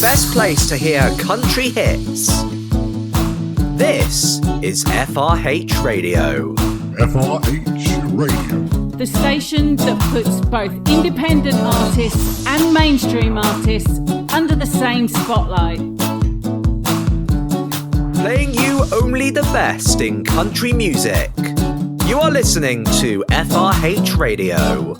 best place to hear country hits. This is FRH Radio. FRH Radio. The station that puts both independent artists and mainstream artists under the same spotlight. Playing you only the best in country music. You are listening to FRH Radio.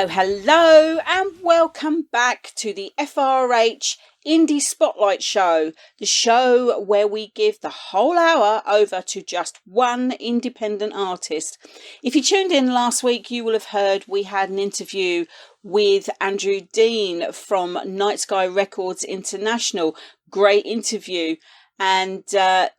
Hello, and welcome back to the FRH Indie Spotlight Show, the show where we give the whole hour over to just one independent artist. If you tuned in last week, you will have heard we had an interview with Andrew Dean from Night Sky Records International. Great interview. And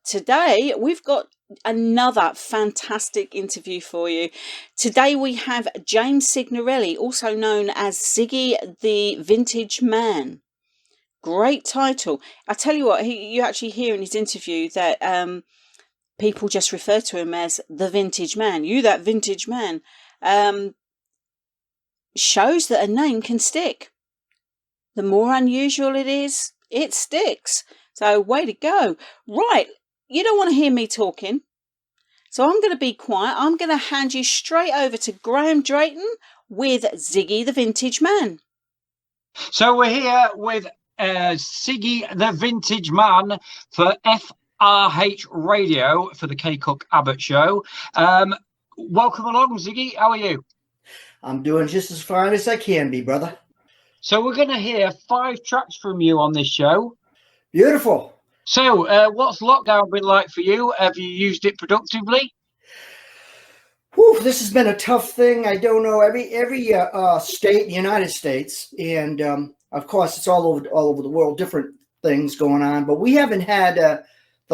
today we've got another fantastic interview for you. Today we have James Signorelli, also known as Siggie The Vintage Man. Great title. I tell you what, you actually hear in his interview that people just refer to him as the Vintage Man. You, that Vintage Man. Shows that a name can stick. The more unusual it is, it sticks. So way to go. Right. You don't want to hear me talking, so I'm going to be quiet. I'm going to hand you straight over to Graeme Drayton with Siggie The Vintage Man. So we're here with Siggie The Vintage Man for FRH Radio for the Cook-Abbott show. Welcome along, Siggie. How are you? I'm doing just as fine as I can be, brother. So we're going to hear 5 tracks from you on this show. Beautiful. So, what's lockdown been like for you? Have you used it productively? Whew, this has been a tough thing. I don't know every state in the United States, and of course it's all over the world, different things going on. But we haven't had the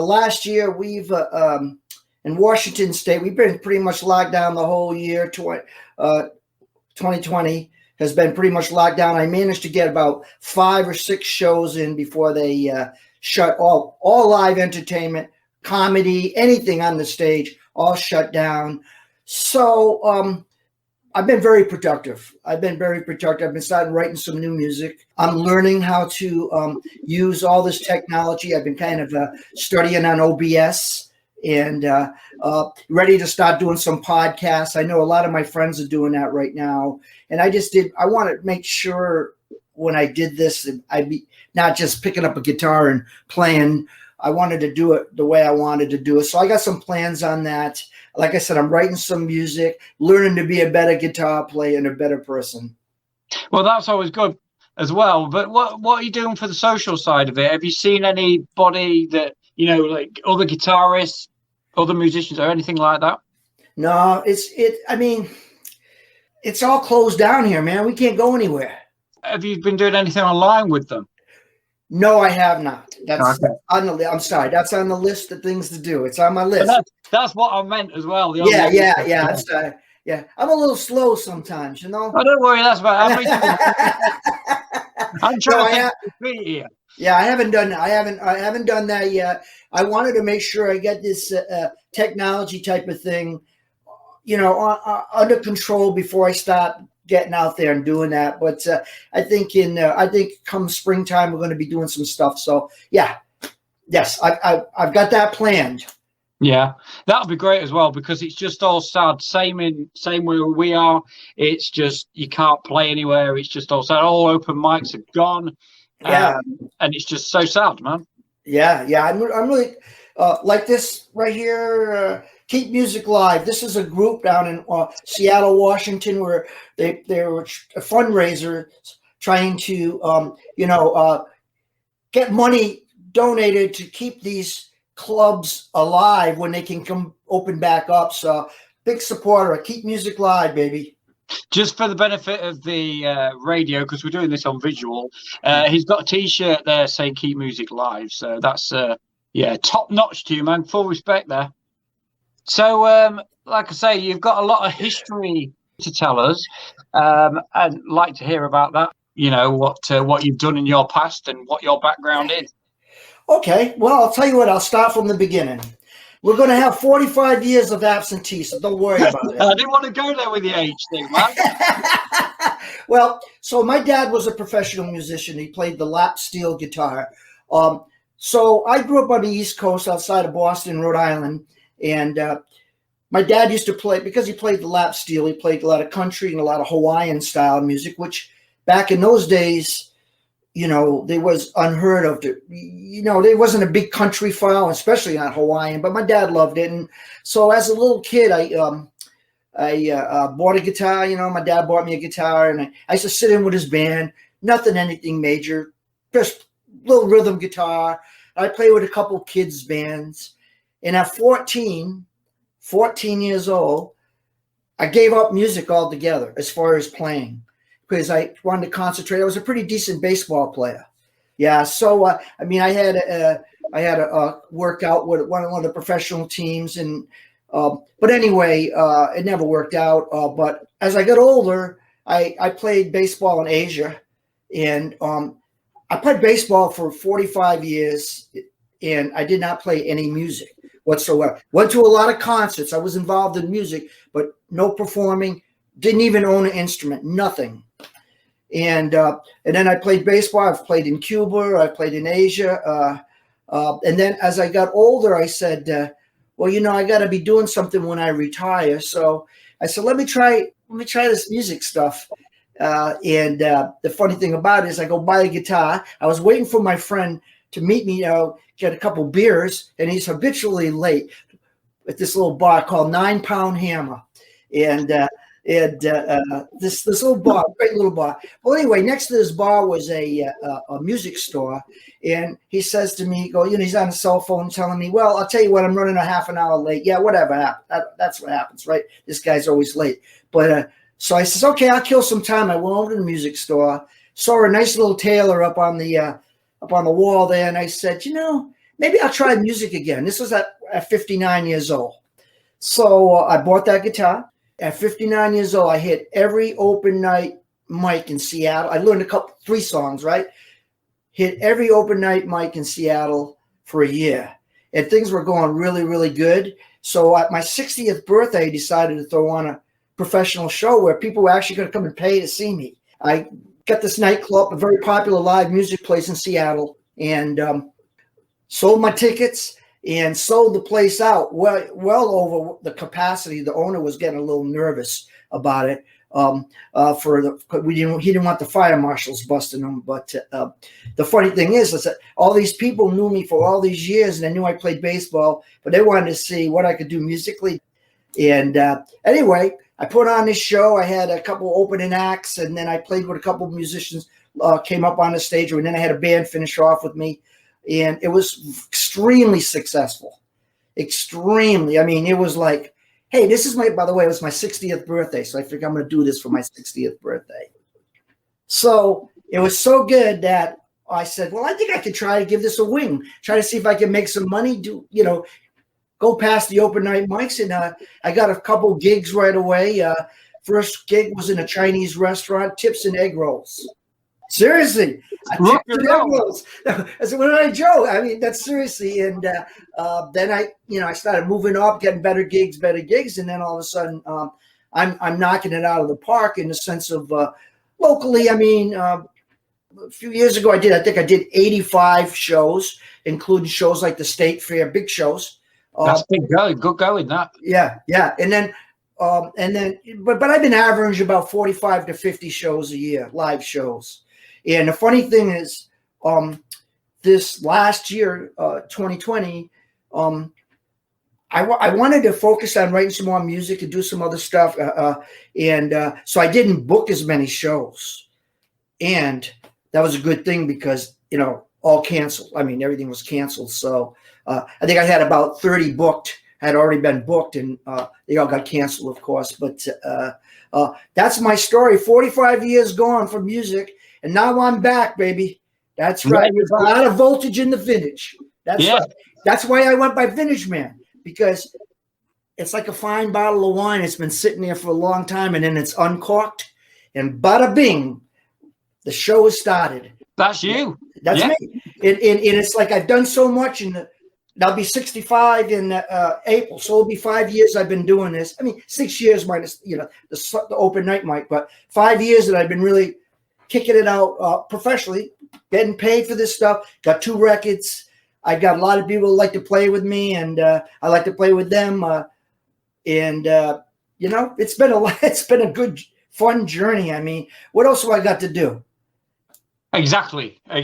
last year. We've in Washington State, we've been pretty much locked down the whole year. 2020 has been pretty much locked down. I managed to get about 5 or 6 shows in before they shut all live entertainment, comedy, anything on the stage, all shut down. So I've been very productive. I've been starting writing some new music. I'm learning how to use all this technology. I've been kind of studying on OBS and ready to start doing some podcasts. I know a lot of my friends are doing that right now. And I want to make sure when I did this, I'd be not just picking up a guitar and playing. I wanted to do it the way I wanted to do it. So I got some plans on that. Like I said, I'm writing some music, learning to be a better guitar player and a better person. Well, that's always good as well. But what are you doing for the social side of it? Have you seen anybody that, like other guitarists, other musicians or anything like that? No, it's all closed down here, man. We can't go anywhere. Have you been doing anything online with them? No, I have not. That's okay. On the. I'm sorry. That's on the list of things to do. It's on my list. That's what I meant as well. Yeah. I'm a little slow sometimes, you know. Oh, don't worry. That's about. I'm trying to think here. Yeah, I haven't done that yet. I wanted to make sure I get this technology type of thing, under control before I start getting out there and doing that. But I think come springtime we're going to be doing some stuff. So yeah, Yes, I've got that planned. Yeah, that would be great as well, because it's just all sad. Same where we are. It's just you can't play anywhere. It's just all sad. All open mics are gone. Yeah, and it's just so sad, man. yeah. I'm really like this right here. Keep Music Live. This is a group down in Seattle, Washington, where they were a fundraiser trying to get money donated to keep these clubs alive when they can come open back up. So big supporter. Keep Music Live, baby. Just for the benefit of the radio, because we're doing this on visual, he's got a T-shirt there saying "Keep Music Live." So that's top notch to you, man. Full respect there. So, like I say, you've got a lot of history to tell us. I'd like to hear about that. You know what you've done in your past and what your background is. Okay, well, I'll tell you what. I'll start from the beginning. We're going to have 45 years of absentee, so don't worry about it. I didn't want to go there with the age thing, man. Well, so my dad was a professional musician. He played the lap steel guitar. So I grew up on the East Coast outside of Boston, Rhode Island. And my dad used to play, because he played the lap steel, he played a lot of country and a lot of Hawaiian style music, which back in those days, there was unheard of. There wasn't a big country file, especially not Hawaiian, but my dad loved it. And so as a little kid, I bought a guitar. My dad bought me a guitar, and I used to sit in with his band. Anything major, just little rhythm guitar. I played with a couple kids' bands. And at 14 years old, I gave up music altogether as far as playing, because I wanted to concentrate. I was a pretty decent baseball player. Yeah. So, I had a workout with one of the professional teams, and but anyway, it never worked out. But as I got older, I played baseball in Asia, and I played baseball for 45 years, and I did not play any music whatsoever. Went to a lot of concerts. I was involved in music, but no performing. Didn't even own an instrument. Nothing. And then I played baseball. I've played in Cuba. I played in Asia. And then as I got older, I said, I got to be doing something when I retire. So I said, let me try this music stuff. And the funny thing about it is I go buy a guitar. I was waiting for my friend to meet me, get a couple beers, and he's habitually late at this little bar called 9 Pound Hammer. And this little bar, great little bar. Well, anyway, next to this bar was a music store, and he says to me, he's on his cell phone telling me, well, I'll tell you what, I'm running a half an hour late. Yeah, whatever. That's what happens, right? This guy's always late. But so I says, okay, I'll kill some time. I went over to the music store, saw a nice little tailor up on the wall there, and I said, maybe I'll try music again. This was at 59 years old. So I bought that guitar. At 59 years old, I hit every open night mic in Seattle. I learned 3 songs, right? Hit every open night mic in Seattle for a year. And things were going really, really good. So at my 60th birthday, I decided to throw on a professional show where people were actually going to come and pay to see me. I got this nightclub, a very popular live music place in Seattle, and sold my tickets and sold the place out well over the capacity. The owner was getting a little nervous about it. He didn't want the fire marshals busting him. But the funny thing is that all these people knew me for all these years, and they knew I played baseball, but they wanted to see what I could do musically. And anyway, I put on this show. I had a couple opening acts, and then I played with a couple of musicians, came up on the stage, and then I had a band finish off with me. And it was extremely successful. Extremely. It was like, hey, by the way, it was my 60th birthday. So I figured I'm going to do this for my 60th birthday. So it was so good that I said, well, I think I could try to give this a wing, try to see if I can make some money, go past the open night mics. And I got a couple gigs right away. First gig was in a Chinese restaurant, tips and egg rolls. Seriously, I tipped and egg rolls. I said, "What did I joke?" That's seriously. And then I started moving up, getting better gigs, and then all of a sudden, I'm knocking it out of the park in the sense of locally. a few years ago, I think I did 85 shows, including shows like the State Fair, big shows. That's big going, good going, that. Yeah. And then, but I've been averaging about 45 to 50 shows a year, live shows. And the funny thing is, this last year, 2020, I wanted to focus on writing some more music and do some other stuff. So I didn't book as many shows. And that was a good thing because, all canceled. I mean, everything was canceled. So I think I had about 30 booked, had already been booked, and they all got canceled, of course. But that's my story. 45 years gone from music, and now I'm back, baby. That's right. There's a lot of voltage in the vintage. That's right. That's why I went by Vintage Man, because it's like a fine bottle of wine. It's been sitting there for a long time, and then it's uncorked, and bada bing, the show has started. That's you. That's me. And it's like I've done so much, and I'll be 65 in April, so it'll be 5 years I've been doing this. I mean, 6 years minus, the open night mic, but 5 years that I've been really kicking it out professionally, getting paid for this stuff. Got 2 records. I got a lot of people who like to play with me, and I like to play with them. It's been a good, fun journey. I mean, what else have I got to do? Exactly. I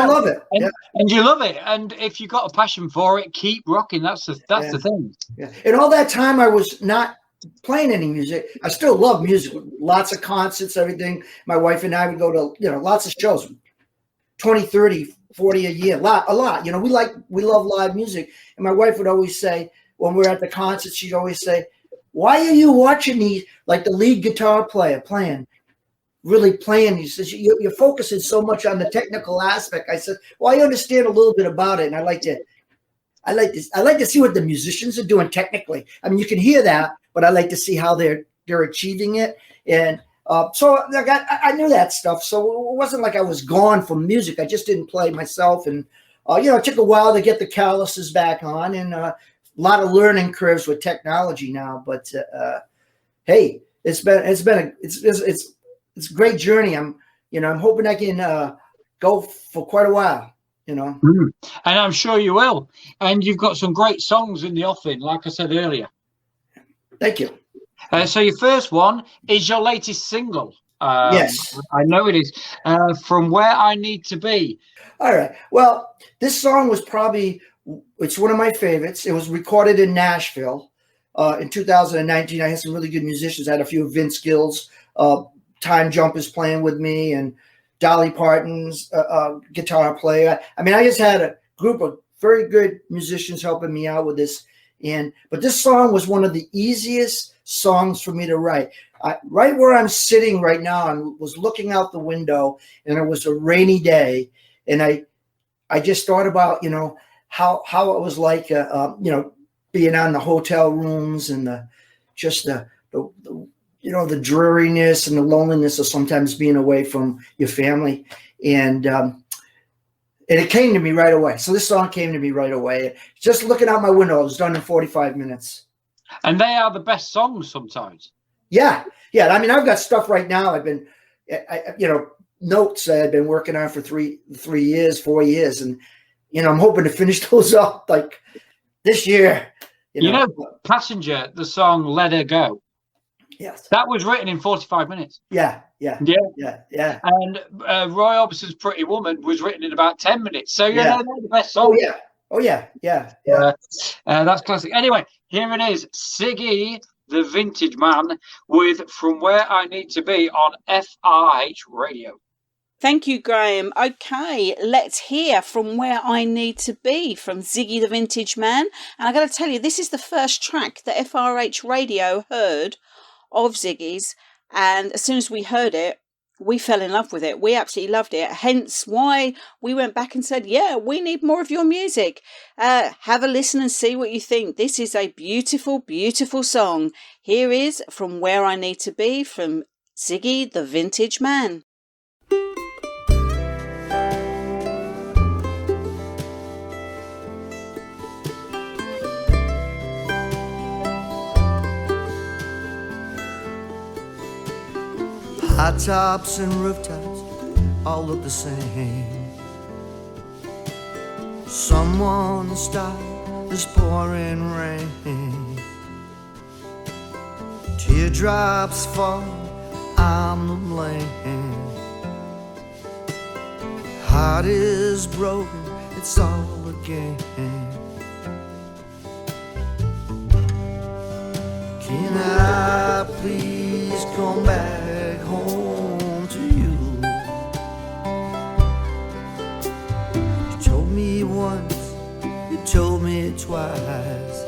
love it. And you love it. And if you've got a passion for it, keep rocking. That's the thing. Yeah. And all that time I was not playing any music. I still love music. Lots of concerts, everything. My wife and I would go to, lots of shows, 20, 30, 40 a year, a lot. We love live music. And my wife would always say, when we're at the concert, she'd always say, why are you watching these, like the lead guitar player really playing? He says, you're focusing so much on the technical aspect. I said, well, I understand a little bit about it. And I like to see what the musicians are doing technically. I mean, you can hear that, but I like to see how they're achieving it. And so I knew that stuff. So it wasn't like I was gone from music. I just didn't play myself. And, it took a while to get the calluses back on, and a lot of learning curves with technology now. But hey, it's a great journey. I'm hoping I can go for quite a while. And I'm sure you will. And you've got some great songs in the offing, like I said earlier. Thank you. So your first one is your latest single. Yes, I know it is. From Where I Need to Be. All right. Well, this song was it's one of my favorites. It was recorded in Nashville in 2019. I had some really good musicians. I had a few Vince Gills, Time Jumpers playing with me, and Dolly Parton's guitar player. I mean, I just had a group of very good musicians helping me out with this. But this song was one of the easiest songs for me to write. Right where I'm sitting right now, I was looking out the window, and it was a rainy day, and I just thought about how it was like being on the hotel rooms, and the dreariness and the loneliness of sometimes being away from your family, and it came to me right away. So this song came to me right away. Just looking out my window, it was done in 45 minutes. And they are the best songs sometimes. Yeah. I mean, I've got stuff right now. I've been, notes I've been working on for 4 years. And, I'm hoping to finish those up like this year. Passenger, the song Let Her Go. Yes. That was written in 45 minutes. Yeah. And Roy Orbison's Pretty Woman was written in about 10 minutes. So, they're the best songs. Oh, yeah. That's classic. Anyway, here it is. Siggie the Vintage Man with From Where I Need to Be on FRH Radio. Thank you, Graeme. Okay, let's hear From Where I Need to Be from Siggie the Vintage Man. And I got to tell you, this is the first track that FRH Radio heard of Siggie's. And as soon as we heard it, we fell in love with it. We absolutely loved it. Hence why we went back and said, yeah, we need more of your music. Have a listen and see what you think. This is a beautiful, beautiful song. Here is From Where I Need to Be from Siggie the Vintage Man. High tops and rooftops, all look the same. Someone stop this pouring rain. Teardrops fall, I'm to blame. Heart is broken, it's all a game. Can I please come back home to you? You told me once, you told me twice.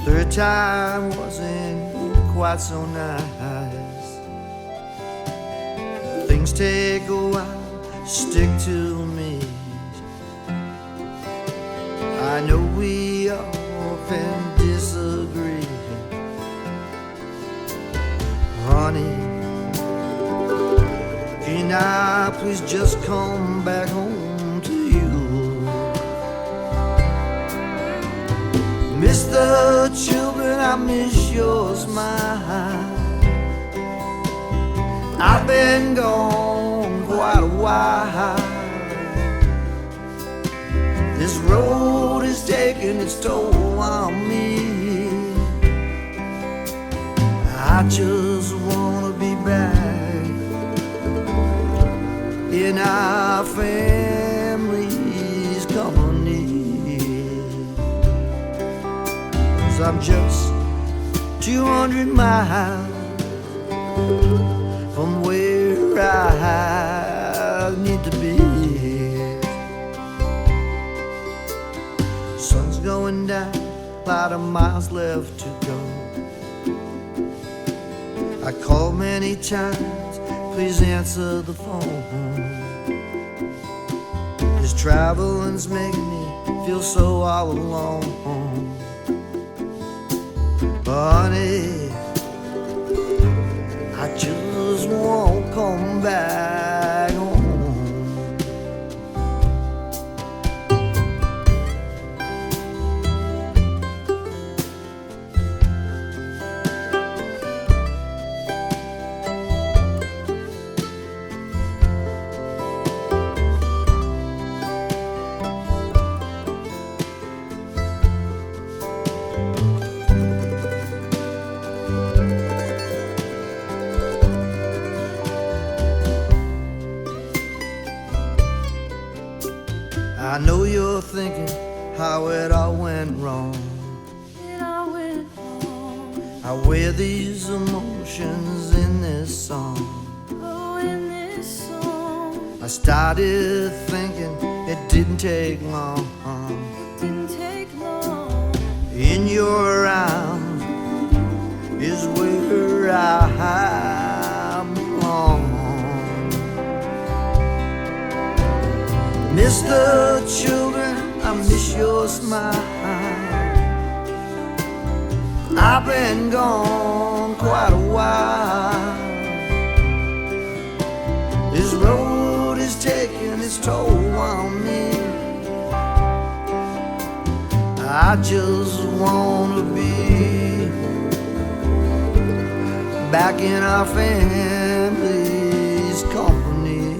Third time wasn't quite so nice. Things take a while, stick to me. I know we often disagree. Honey, can I please just come back home to you? Miss the children, I miss your smile. I've been gone quite a while. This road is taking its toll on me. I just wanna be back in our family's company. 'Cause I'm just 200 miles from where I need to be. Sun's going down, a lot of miles left to go. I called many times, please answer the phone. This traveling's making me feel so all alone. Honey, I just won't come back home. I know you're thinking how it all went wrong. I wear these emotions in this song. I started thinking it didn't take long. In your arms is where I belong. Miss the children, I miss your smile. I've been gone quite a while. This road is taking its toll on me. I just wanna be back in our family's company.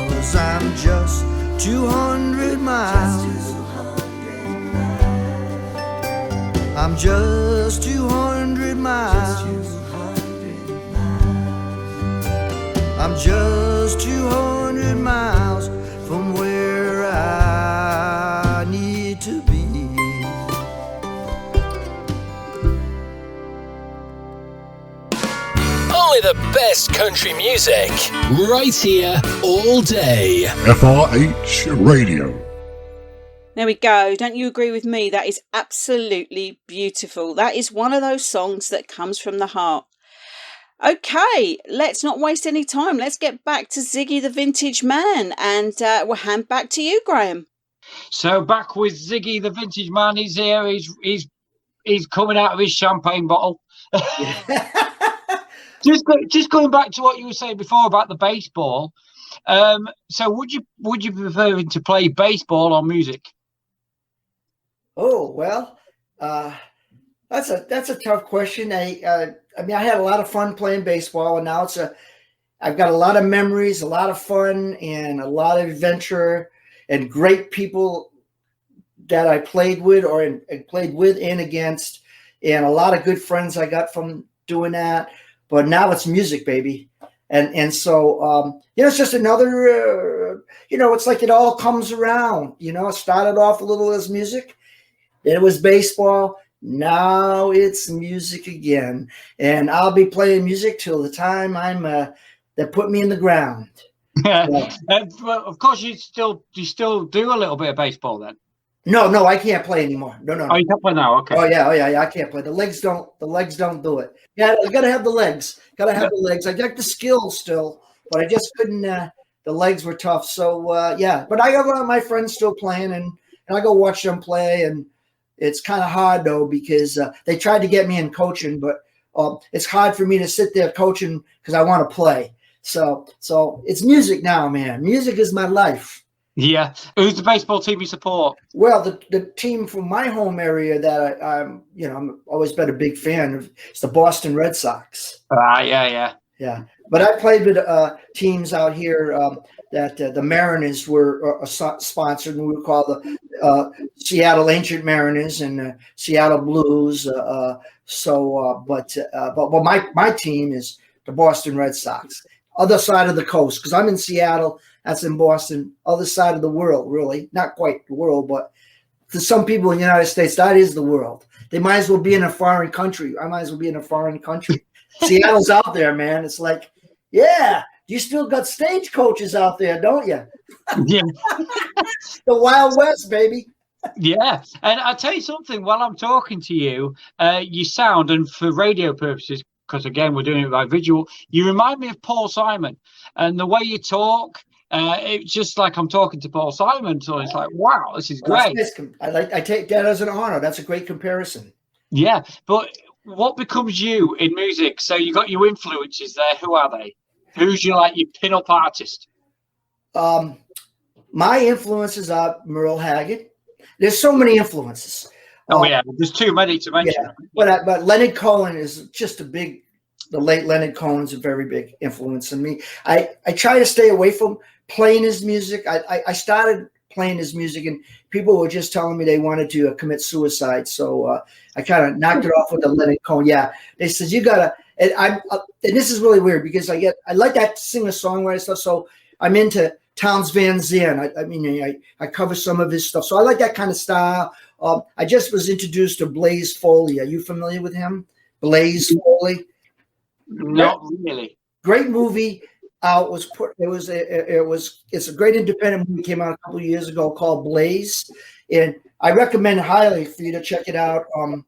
'Cause I'm just 200 miles. I'm just 200 miles. I'm just 200 miles from where I need to be. Only the best country music, right here, all day. FRH Radio. There we go. Don't you agree with me? That is absolutely beautiful. That is one of those songs that comes from the heart. Okay, let's not waste any time. Let's get back to Siggie the Vintage Man, and we'll hand back to you, Graeme. So back with Siggie the Vintage Man. He's here. He's coming out of his champagne bottle. Just going back to what you were saying before about the baseball. So would you prefer to play baseball or music? Oh, well, That's a tough question. I mean, I had a lot of fun playing baseball, and now I've got a lot of memories, a lot of fun, and a lot of adventure, and great people that I played with played with and against, and a lot of good friends I got from doing that. But now it's music, baby. And so, it's just another, it's like it all comes around. It started off a little as music, then it was baseball. Now it's music again. And I'll be playing music till the time they put me in the ground. Well, of course, you still do a little bit of baseball then. No, I can't play anymore. No. Oh, you can't play now. Okay. Oh yeah. I can't play. The legs don't do it. Yeah, I gotta have the legs. The legs. I got the skill still, but I just couldn't. The legs were tough. So yeah, but I got a lot of my friends still playing, and I go watch them play, and it's kind of hard though because they tried to get me in coaching, but it's hard for me to sit there coaching because I want to play. So it's music now, man. Music is my life. Yeah. Who's the baseball team you support? Well, the team from my home area that I'm always been a big fan of is the Boston Red Sox. Yeah. But I played with teams out here that the Mariners were sponsored, and we would call the Seattle Ancient Mariners and Seattle Blues. But my team is the Boston Red Sox. Other side of the coast, because I'm in Seattle, that's in Boston, other side of the world, really. Not quite the world, but to some people in the United States, that is the world. They might as well be in a foreign country. I might as well be in a foreign country. Seattle's out there, man. It's like, yeah, you still got stagecoaches out there, don't you? Yeah. The Wild West, baby. Yeah. And I'll tell you something, while I'm talking to you, you sound, and for radio purposes, because again, we're doing it by visual, you remind me of Paul Simon. And the way you talk, it's just like I'm talking to Paul Simon. So it's like, wow, this is great. I take that as an honor. That's a great comparison. Yeah. But what becomes you in music? So you got your influences there. Who are they? Who's your pin-up artist? My influences are Merle Haggard. There's so many influences. Oh yeah, there's too many to mention. Yeah, but Leonard Cohen is just the late Leonard Cohen's a very big influence on me. I try to stay away from playing his music. I started playing his music, and people were just telling me they wanted to commit suicide. So I kind of knocked it off with the Leonard Cohen. Yeah, they said you gotta. And this is really weird because I like that singer-songwriter stuff. So I'm into Townes Van Zandt. I cover some of his stuff. So I like that kind of style. I just was introduced to Blaze Foley. Are you familiar with him? Blaze Foley? Not really. Great movie. It's a great independent movie, came out a couple of years ago called Blaze, and I recommend highly for you to check it out. And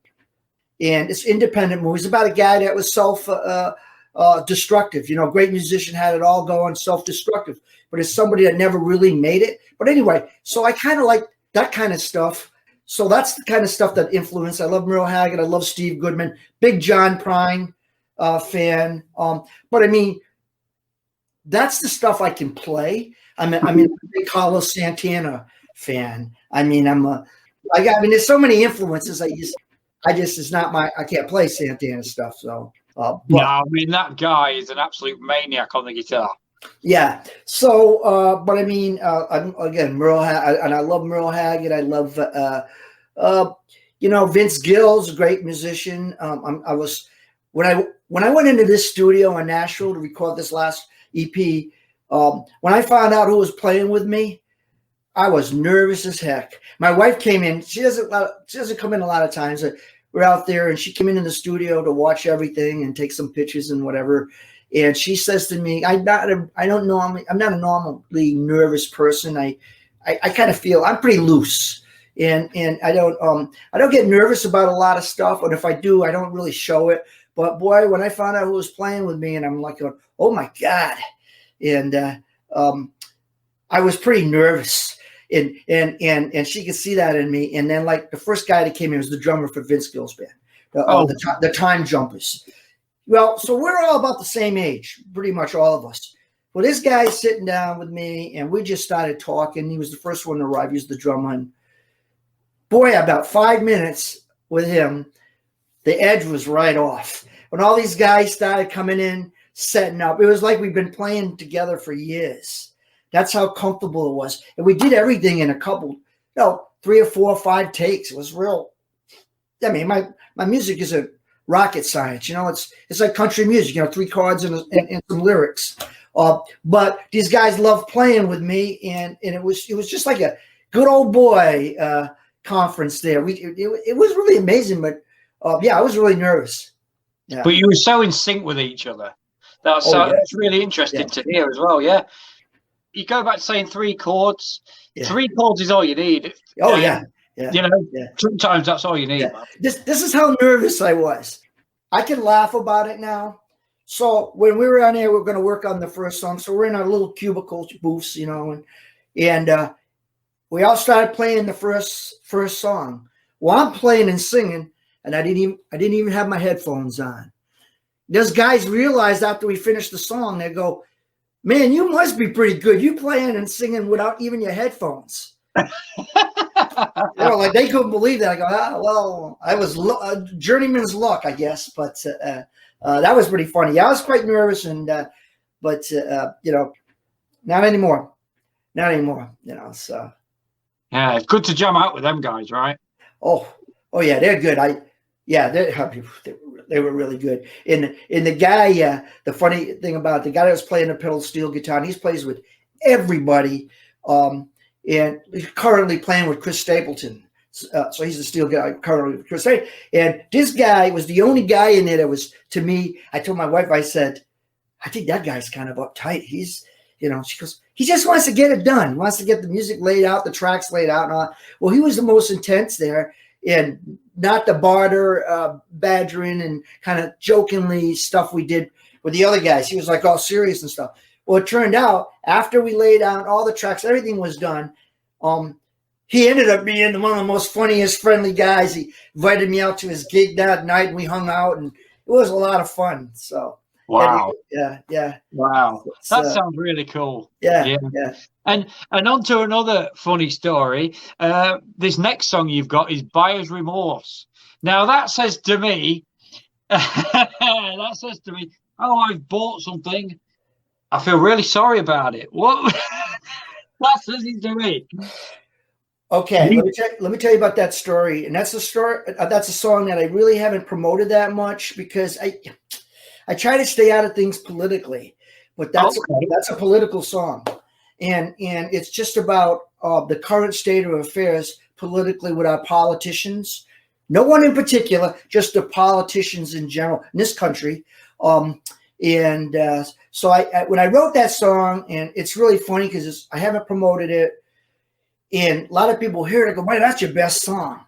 it's independent movie. It's about a guy that was self-destructive. Great musician, had it all going, self-destructive, but it's somebody that never really made it. But anyway, so I kind of like that kind of stuff. So that's the kind of stuff that influenced. I love Merle Haggard. I love Steve Goodman. Big John Prine fan. But that's the stuff I can play. I'm a big Carlos Santana fan. There's so many influences. I can't play Santana stuff. So that guy is an absolute maniac on the guitar. Yeah. So, again, Merle Haggard, and I love Merle Haggard. I love, Vince Gill's a great musician. When I went into this studio in Nashville to record this last EP, when I found out who was playing with me, I was nervous as heck. My wife came in. She doesn't come in a lot of times. We're out there, and she came into the studio to watch everything and take some pictures and whatever. And she says to me, I'm not a normally nervous person. I kind of feel I'm pretty loose, and I don't get nervous about a lot of stuff. And if I do, I don't really show it. But boy, when I found out who was playing with me, and I'm like, oh my God, and I was pretty nervous, and she could see that in me. And then the first guy that came in was the drummer for Vince Gill's band, the Time Jumpers. Well, so we're all about the same age, pretty much all of us. Well, this guy's sitting down with me, and we just started talking. He was the first one to arrive. He was the drummer. And boy, about 5 minutes with him, the edge was right off. When all these guys started coming in, setting up, it was like we've been playing together for years. That's how comfortable it was. And we did everything in a couple, 3 or 4 or 5 takes. It was real. I mean, my music isn't rocket science. It's like country music, 3 chords and some lyrics. But these guys loved playing with me, and it was just like a good old boy conference there. It was really amazing, but I was really nervous. Yeah. But you were so in sync with each other. That's really interesting to hear as well. Yeah, you go back to saying 3 chords. Yeah. 3 chords is all you need. Oh yeah. Sometimes that's all you need. Yeah. This is how nervous I was. I can laugh about it now. So when we were on there, we were going to work on the first song. So we're in our little cubicle booths, and we all started playing the first song. Well, I'm playing and singing, and I didn't even have my headphones on. Those guys realized after we finished the song, they go, "Man, you must be pretty good. You playing and singing without even your headphones." Like they couldn't believe that. I go, well, I was journeyman's luck, I guess, but that was pretty funny. Yeah, I was quite nervous, but not anymore. So yeah, it's good to jam out with them guys, right? Oh yeah, they're good. They were really good. And the guy, the funny thing about the guy that was playing the pedal steel guitar, and he plays with everybody. And he's currently playing with Chris Stapleton. So he's the steel guy currently with Chris Stapleton. And this guy was the only guy in there that was, to me, I told my wife, I said, I think that guy's kind of uptight. He's, she goes, he just wants to get it done. He wants to get the music laid out, the tracks laid out. And all. Well, he was the most intense there, and not the barter, badgering and kind of jokingly stuff we did with the other guys. He was like all serious and stuff. Well, it turned out after we laid out all the tracks, everything was done. He ended up being one of the most funniest, friendly guys. He invited me out to his gig that night, and we hung out, and it was a lot of fun. So wow, yeah. Wow, that sounds really cool. Yeah. And on to another funny story. This next song you've got is "Buyer's Remorse." Now that says to me, oh, I've bought something. I feel really sorry about it. What? That says it to me. Okay, let me tell you about that story. And that's a story. That's a song that I really haven't promoted that much because I try to stay out of things politically. But that's a political song, and it's just about the current state of affairs politically with our politicians. No one in particular, just the politicians in general in this country. So when I wrote that song, and it's really funny because I haven't promoted it, and a lot of people hear it and go, "Man, that's your best song."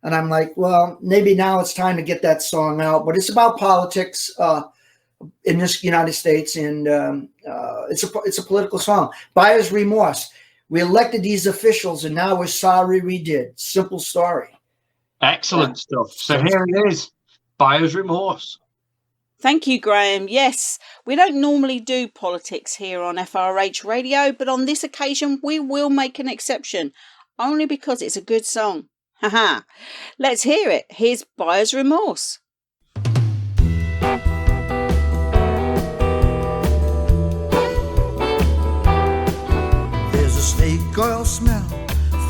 And I'm like, well, maybe now it's time to get that song out. But it's about politics in this United States, and it's a political song. Buyer's remorse. We elected these officials, and now we're sorry we did. Simple story. Excellent stuff. So here it is, Buyer's Remorse. Thank you, Graeme. Yes, we don't normally do politics here on FRH Radio, but on this occasion we will make an exception, only because it's a good song. Haha. Let's hear it. Here's Buyer's Remorse. There's a snake oil smell,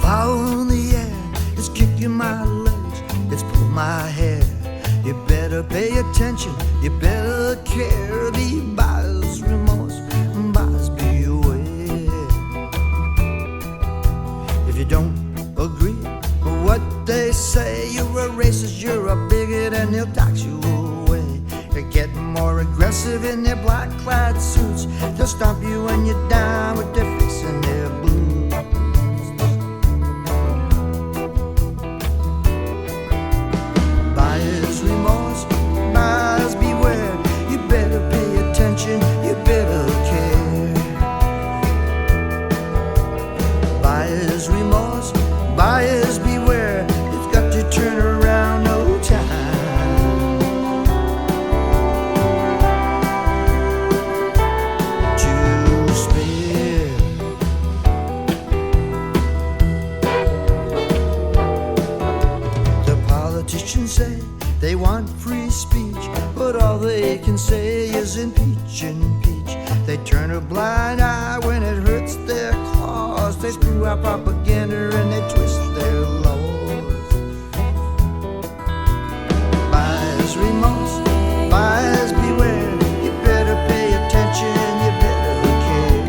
foul in the air. It's kicking my legs, it's pulling my hair. You better pay attention, you better care. The buyer's remorse, buyers beware. If you don't agree with what they say, you're a racist, you're a bigot, and they'll tax you away. They're getting more aggressive in their black-clad suits. They'll stomp you when you're down with their face in their boots. Buyer's remorse, buyers beware. You better pay attention, you better care. Buyer's remorse, buyers beware. It's got to turn around no time to spare. doo-wop are beginner and they twist their laws. Buyer's remorse, buyers beware. You better pay attention, you better care.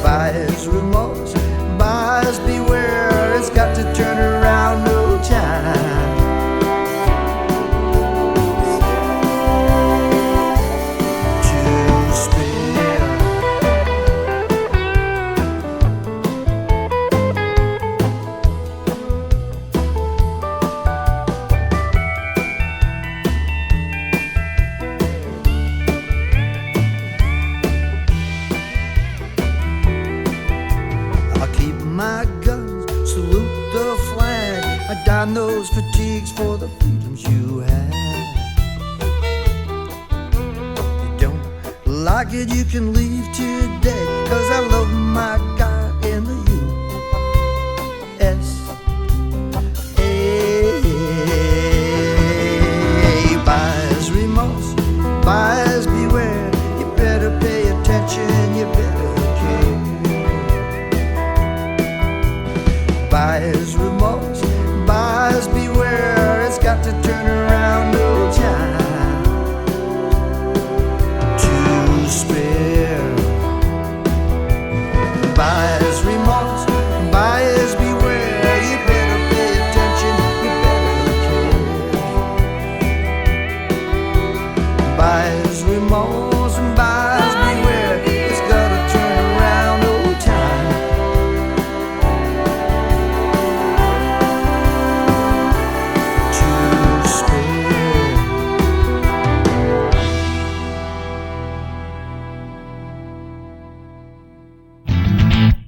Buyer's remorse, buyers beware. It's got to turn around no time. Don those fatigues for the freedoms you had. You don't like it, you can leave today, 'cause I love my God in the USA. Buyer's remorse, buyers beware. You better pay attention, you better care. Buyer's remorse, buyers beware, it's got to turn around no time to spare. Buyers remorse, buyers beware, you better pay attention, you better care. Buyers remorse and buyers beware, it's got to turn around no time.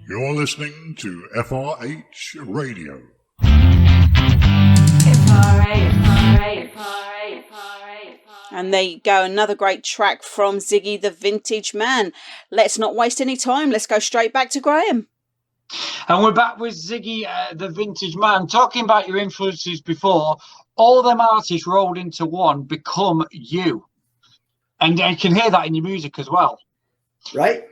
You're listening to FRH Radio. And there you go, another great track from Siggie the Vintage Man. Let's not waste any time. Let's go straight back to Graeme. And we're back with Siggie the Vintage Man. Talking about your influences before, all them artists rolled into one become you. And you can hear that in your music as well. Right?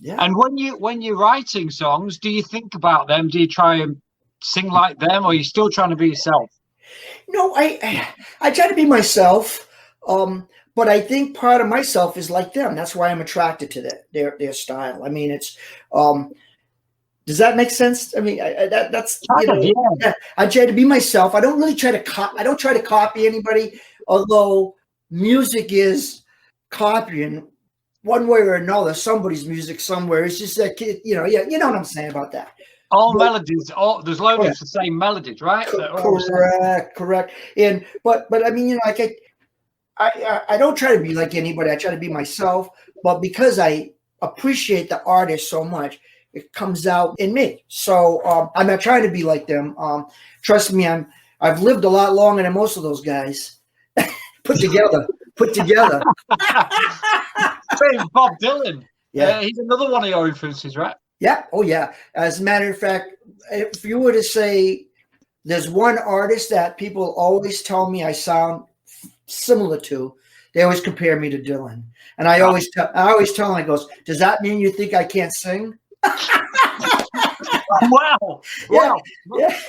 Yeah. And when you're writing songs, do you think about them? Do you try and sing like them, or are you still trying to be yourself? No, I try to be myself, but I think part of myself is like them. That's why I'm attracted to their style. I mean, it's does that make sense? I mean, that's yeah. I try to be myself. I don't really try to I don't try to copy anybody, although music is copying one way or another somebody's music somewhere. It's just that, you know what I'm saying about that. Melodies, there's loads of the same melodies, right? Correct. And but I mean, like I don't try to be like anybody. I try to be myself. But because I appreciate the artist so much, it comes out in me. So I'm not trying to be like them. Trust me, I've lived a lot longer than most of those guys. Put together. Same Bob Dylan. Yeah, he's another one of your influences, right? Yeah. Oh, yeah. As a matter of fact, if you were to say there's one artist that people always tell me I sound similar to, they always compare me to Dylan. And I always tell them, I goes, does that mean you think I can't sing? Wow. Yeah.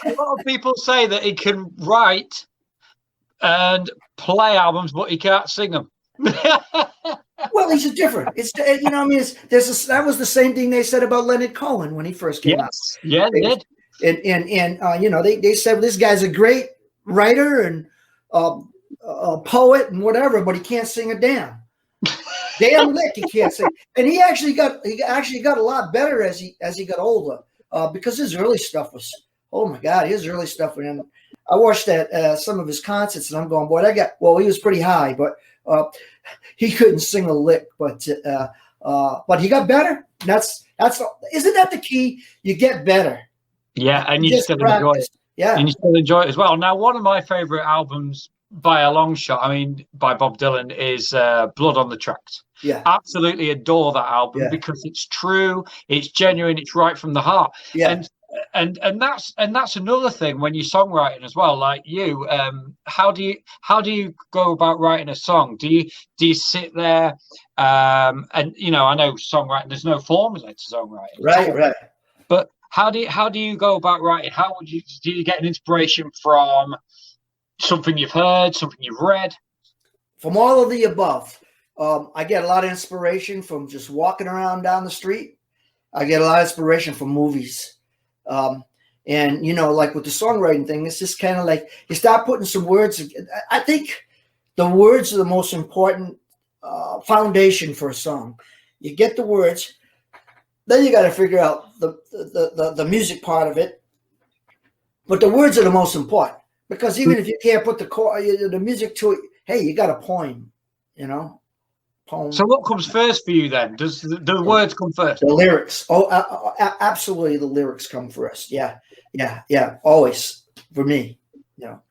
A lot of people say that he can write and play albums, but he can't sing them. Well, he's different. It's I mean, that was the same thing they said about Leonard Cohen when he first came out. Yeah, they did. And they said this guy's a great writer and a poet and whatever, but he can't sing a damn lick. He can't sing, and he actually got a lot better as he got older, because his early stuff was, oh my God, his early stuff. And I watched some of his concerts, and I'm going, boy, he was pretty high, but he couldn't sing a lick. But he got better. That's isn't that the key? You get better. Yeah, and you still enjoy it. Yeah, and you still enjoy it as well. Now, one of my favorite albums by a long shot, by Bob Dylan, is Blood on the Tracks. Yeah, absolutely adore that album because it's true, it's genuine, it's right from the heart. Yeah. And and that's another thing when you're songwriting as well. Like you, how do you go about writing a song? Do you sit there, and I know songwriting, there's no formula to songwriting, right. But how do you go about writing? Do you get an inspiration from something you've heard, something you've read? From all of the above. I get a lot of inspiration from just walking around down the street. I get a lot of inspiration from movies. And, like with the songwriting thing, it's just kind of like you start putting some words. I think the words are the most important foundation for a song. You get the words, then you got to figure out the music part of it. But the words are the most important, because even if you can't put the music to it, hey, you got a poem, Poem. So what comes first for you then? Does the words come first? The lyrics. Oh, absolutely. The lyrics come first. Yeah. Always for me.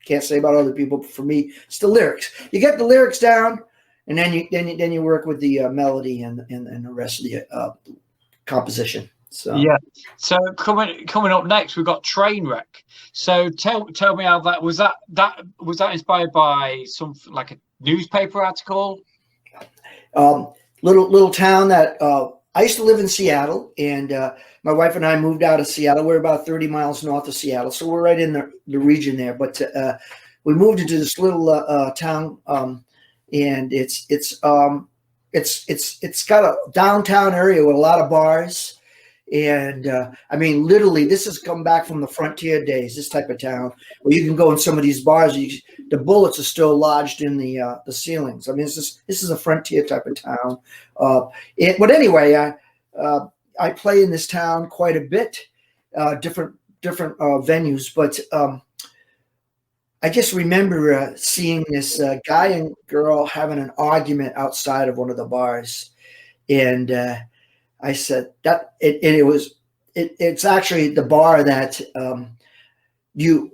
Can't say about other people, but for me, it's the lyrics. You get the lyrics down, and then you work with the melody and the rest of the composition. So yeah. So coming up next, we've got Trainwreck. So tell me how that was. That inspired by something like a newspaper article? Little town that I used to live in Seattle, and my wife and I moved out of Seattle. We're about 30 miles north of Seattle, so we're right in the region there. But we moved into this little town, and it's got a downtown area with a lot of bars. And literally, this has come back from the frontier days. This type of town where you can go in some of these bars, the bullets are still lodged in the ceilings. This is a frontier type of town. But anyway, I play in this town quite a bit, different venues. But I just remember seeing this guy and girl having an argument outside of one of the bars, and I said that it's actually the bar that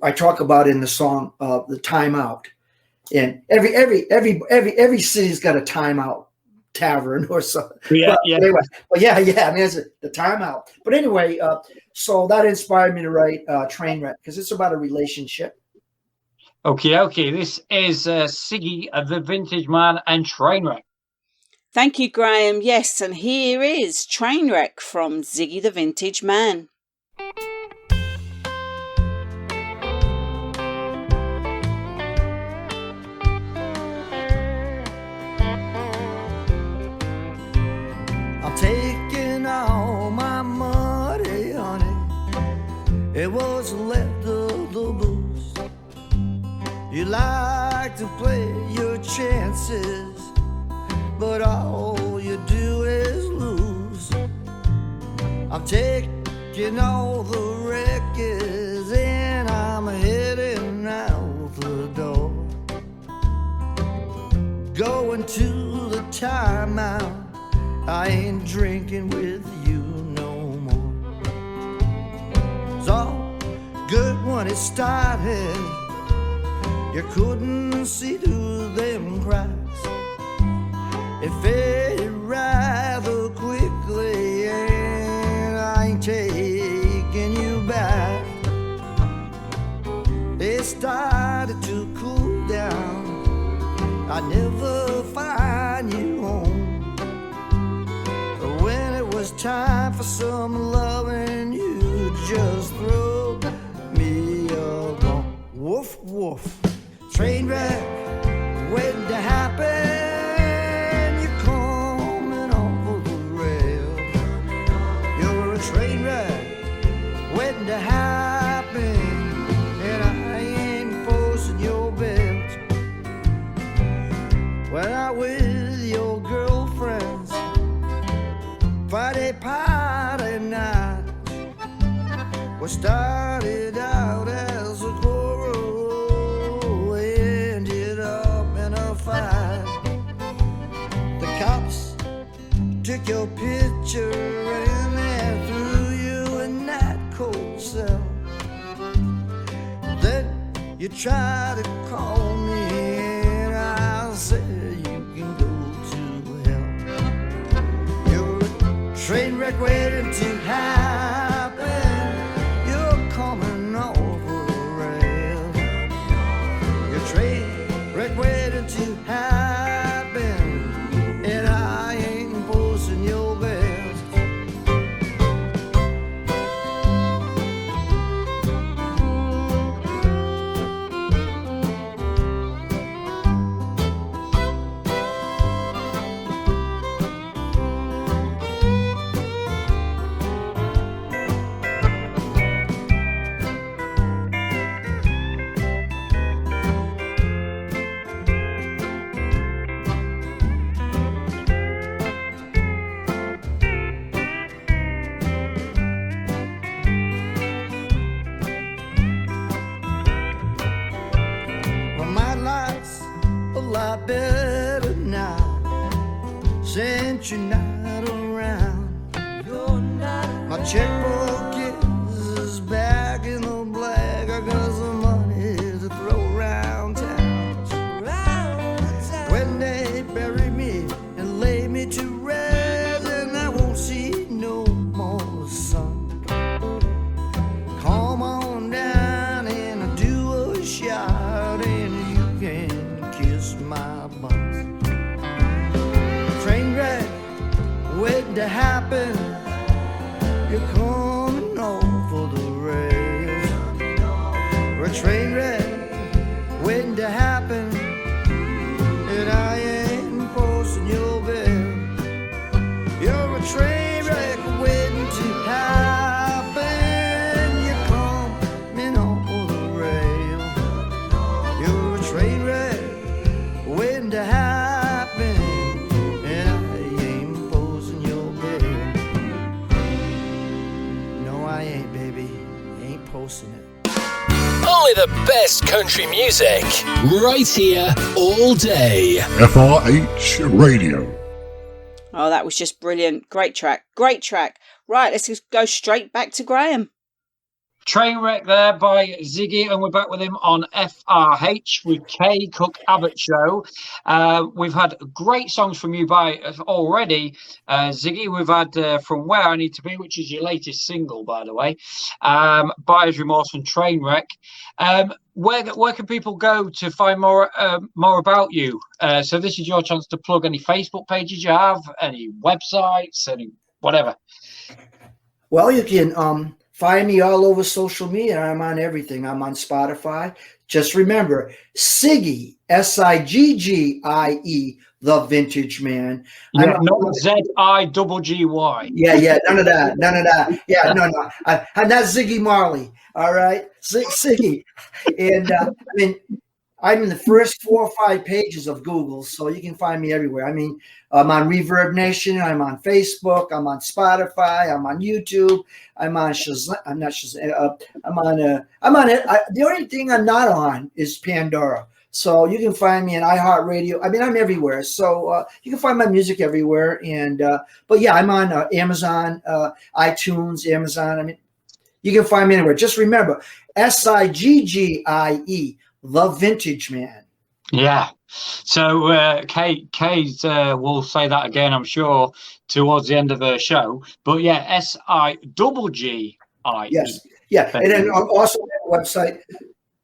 I talk about in the song, the Timeout. And every city's got a Timeout tavern or something. Yeah, but anyway, it's the Timeout. But anyway, so that inspired me to write Trainwreck, because it's about a relationship. Okay. This is Siggie the Vintage Man and Trainwreck. Thank you, Graeme. Yes, and here is Trainwreck from Siggie the Vintage Man. I'm taking all my money, honey. It was left of the booze. You like to play your chances, but all you do is lose. I'm taking all the records and I'm heading out the door. Going to the timeout, I ain't drinking with you no more. It's all good when it started. You couldn't see through them cracks. It faded rather quickly, and I ain't taking you back. It started to cool down. I never find you home. But when it was time for some loving, you just throw me a bone. Woof, woof. Trainwreck waiting to happen. Waiting to happen, and I ain't forcing your belt. When I with your girlfriends, Friday party night, we started out as a quarrel, ended up in a fight. The cops took your picture and they threw you in that cold cell. Then you try to call me and I said you can go to hell. You're a train wreck waiting to happen. You're but you're not around. My checkbook is back in the black. I got some money to throw around town. When they bury me and lay me to rest, and I won't see no more sun. Come on down and do a shot, and you can kiss my butt. Train wreck waiting to happen. You're coming off of the rails. A train wreck waiting to happen, and I ain't posting your bill. You're a train wreck waiting to happen. You're coming off of the rail. You're a train wreck waiting to happen, and I ain't posting your bill. No, I ain't, baby. Ain't posting it. Only the best country music, right here all day. FRH Radio. Oh, that was just brilliant. Great track. Great track. Right, let's just go straight back to Graeme. Trainwreck there by Siggie, and we're back with him on FRH with Cook-Abbott show. We've had great songs from you by already, Siggie. We've had From Where I Need to Be, which is your latest single, by the way. Buyer's Remorse and Trainwreck. Where can people go to find more about you? So this is your chance to plug any Facebook pages you have, any websites, any whatever. Well, you can find me all over social media. I'm on everything. I'm on Spotify. Just remember, Siggie, Siggie, The Vintage Man. Yeah, not Z-I-G-G-Y. Yeah, none of that. Yeah, no. I'm not Ziggy Marley, all right? Siggie. And I mean, I'm in the first 4 or 5 pages of Google, so you can find me everywhere. I mean, I'm on Reverb Nation. I'm on Facebook. I'm on Spotify. I'm on YouTube. I'm on Shazam. I'm not Shazam. I'm on it. The only thing I'm not on is Pandora. So you can find me on iHeartRadio. I mean, I'm everywhere. So you can find my music everywhere. And but yeah, I'm on Amazon, iTunes, Amazon. I mean, you can find me anywhere. Just remember, Siggie, The Vintage Man. Yeah. So Kate will say that again, I'm sure, towards the end of the show. But yeah, Siggie. Yes. Yeah. And then also on the website,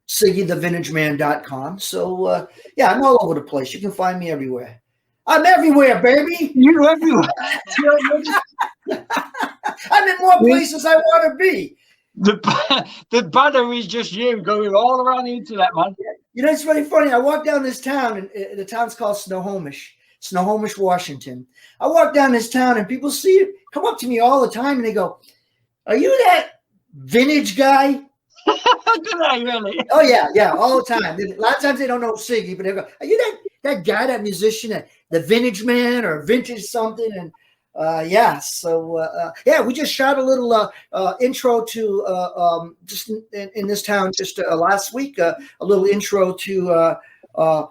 siggiethevintageman.com. So yeah, I'm all over the place. You can find me everywhere. I'm everywhere, baby. You're everywhere. I'm in more places I want to be. The banner is just you going all around the internet, man. You know, it's really funny. I walk down this town, and the town's called Snohomish, Washington. I walk down this town, and people come up to me all the time, and they go, "Are you that vintage guy?" Do they really? Oh yeah, all the time. A lot of times they don't know Siggie, but they go, "Are you that guy, that musician, the Vintage Man or Vintage something?" And yeah, so yeah, we just shot a little intro to just in this town just last week, a little intro to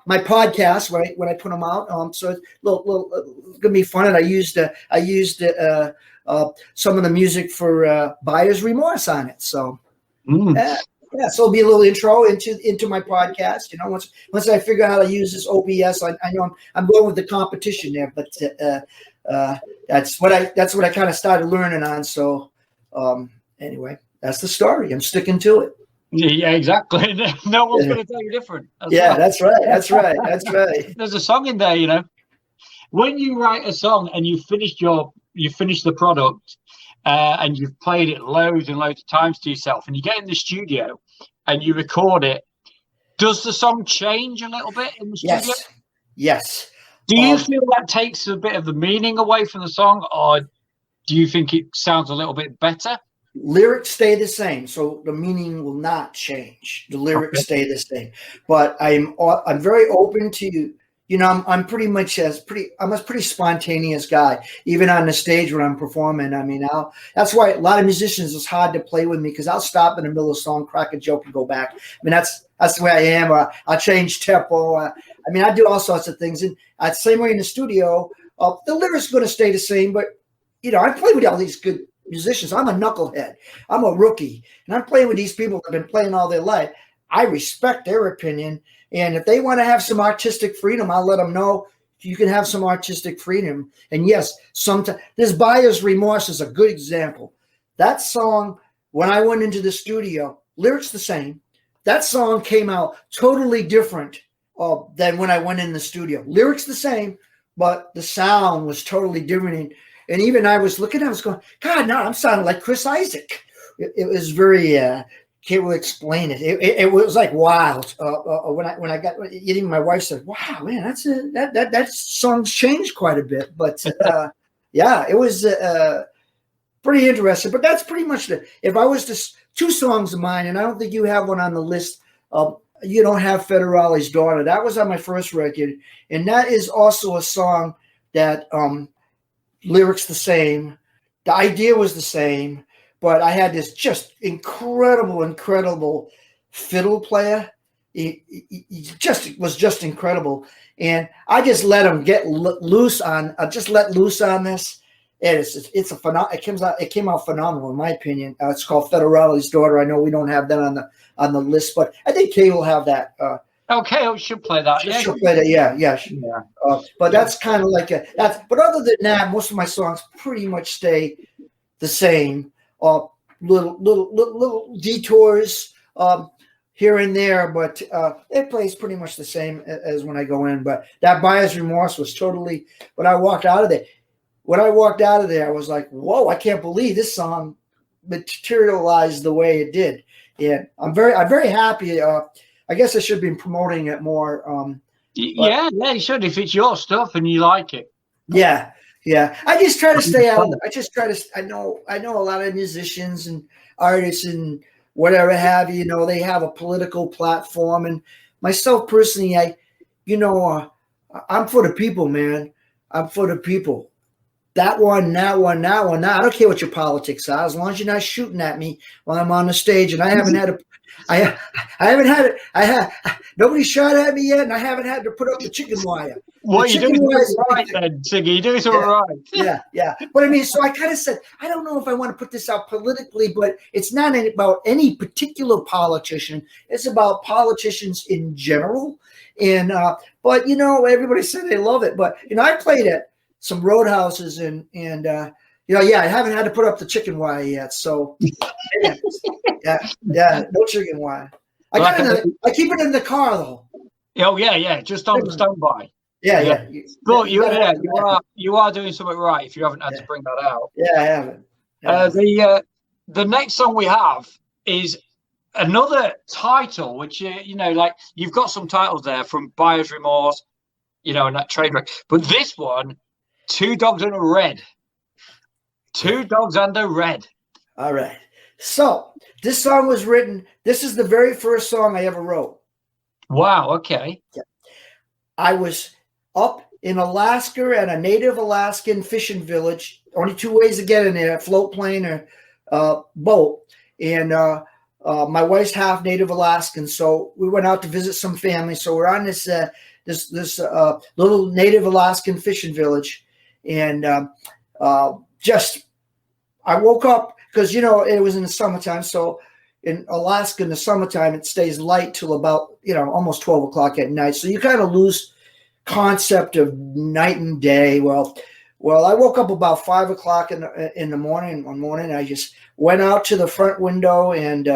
my podcast when I put them out. So it's gonna be fun, and I used some of the music for Buyer's Remorse on it. So yeah, so it'll be a little intro into my podcast. You know, once I figure out how to use this OBS, I know I'm going with the competition there, but that's what I kind of started learning on. So anyway, that's the story. I'm sticking to it. Yeah, exactly. No one's going to tell you different. That's right. There's a song in there, you know. When you write a song and you finish the product and you've played it loads and loads of times to yourself, and you get in the studio and you record it, does the song change a little bit in the studio? Yes. Do you feel that takes a bit of the meaning away from the song, or do you think it sounds a little bit better? Lyrics stay the same, so the meaning will not change. The lyrics stay the same, but I'm very open to, you know, I'm a pretty spontaneous guy, even on the stage when I'm performing. I mean, that's why a lot of musicians, it's hard to play with me, because I'll stop in the middle of a song, crack a joke, and go back. I mean, that's the way I am. Or I'll change tempo. I mean, I do all sorts of things, and same way in the studio. The lyrics are going to stay the same, but I play with all these good musicians. I'm a knucklehead. I'm a rookie, and I'm playing with these people that have been playing all their life. I respect their opinion, and if they want to have some artistic freedom, I'll let them know you can have some artistic freedom. And yes, sometimes this Buyer's Remorse is a good example. That song, when I went into the studio, lyrics the same. That song came out totally different than when I went in the studio. Lyrics the same, but the sound was totally different. And even I was looking, I was going, God, no, I'm sounding like Chris Isaac. It was very, can't really explain it. It was like wild. When I got, even my wife said, wow, man, that song's changed quite a bit. But yeah, it was pretty interesting. But that's pretty much if I was to, two songs of mine, and I don't think you have one on the list. You Don't Have Federale's Daughter. That was on my first record. And that is also a song that lyrics the same. The idea was the same, but I had this just incredible fiddle player. He was just incredible. And I just let him get loose on, let loose on this. And it came out phenomenal in my opinion. It's called Federale's Daughter. I know we don't have that on the list, but I think Kay will have that. Okay, we should play that. Yeah, she'll play that. Yeah. But that's kind of like that's. But other than that, most of my songs pretty much stay the same. Little detours here and there, but it plays pretty much the same as when I go in. But that Buyer's Remorse was totally. When I walked out of there, I was like, "Whoa! I can't believe this song materialized the way it did." Yeah, I'm very happy. I guess I should be promoting it more. Yeah, you should if it's your stuff and you like it. Yeah. I just try to stay out. I know a lot of musicians and artists and whatever have you. They have a political platform, and myself personally, I'm for the people, man. I'm for the people. That one. I don't care what your politics are, as long as you're not shooting at me while I'm on the stage. And I haven't had it. Nobody shot at me yet, and I haven't had to put up the chicken wire. Well, you're doing it right then, Siggy. You're doing it all right. Yeah. But I mean, so I kind of said, I don't know if I want to put this out politically, but it's not about any particular politician. It's about politicians in general. And but everybody said they love it. But I played at some roadhouses and I haven't had to put up the chicken wire yet. So yeah, no chicken wire. I keep it in the car though. Oh yeah, just on standby. Yeah. But you are doing something right if you haven't had to bring that out. Yeah, I haven't. The next song we have is another title, which like you've got some titles there from Buyer's Remorse, and that trade wreck. But this one, Two Dogs and a Red. Two Dogs and a Red. All right. So this song was written. This is the very first song I ever wrote. Wow. Okay. Yeah. I was up in Alaska at a native Alaskan fishing village. Only two ways to get in there: float plane or boat. And my wife's half native Alaskan, so we went out to visit some family. So we're on this little native Alaskan fishing village, and I woke up because it was in the summertime. So in Alaska in the summertime, it stays light till about almost 12 o'clock at night. So you kind of lose concept of night and day. Well, I woke up about 5 o'clock in the morning. One morning, I just went out to the front window and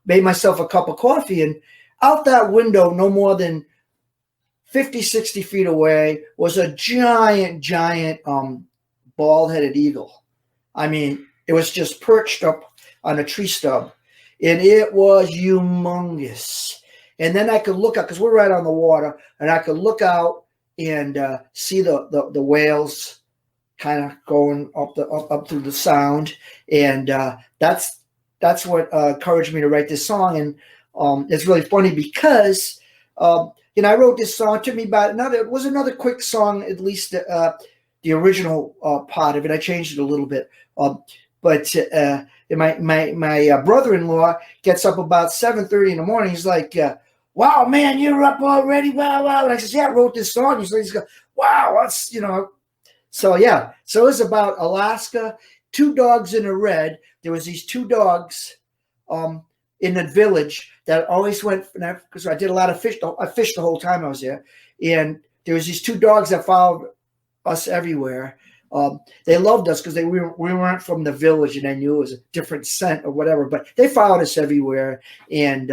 made myself a cup of coffee. And out that window, no more than 50, 60 feet away, was a giant bald-headed eagle. I mean, it was just perched up on a tree stub, and it was humongous. And then I could look out, because we're right on the water, and I could look out and see the whales kind of going up through the sound. And that's what encouraged me to write this song. And it's really funny because I wrote this song. It took me about another quick song, at least the original part of it. I changed it a little bit. But my brother-in-law gets up about 7:30 in the morning. He's like, wow, man, you're up already? Wow. And I says, yeah, I wrote this song. He's like, wow, that's, So yeah, so it was about Alaska, 2 dogs in a red. There was these 2 dogs in the village that always went, because I did a lot of fish. I fished the whole time I was there. And there was these 2 dogs that followed us everywhere. They loved us because we weren't from the village, and they knew it was a different scent or whatever, but they followed us everywhere. And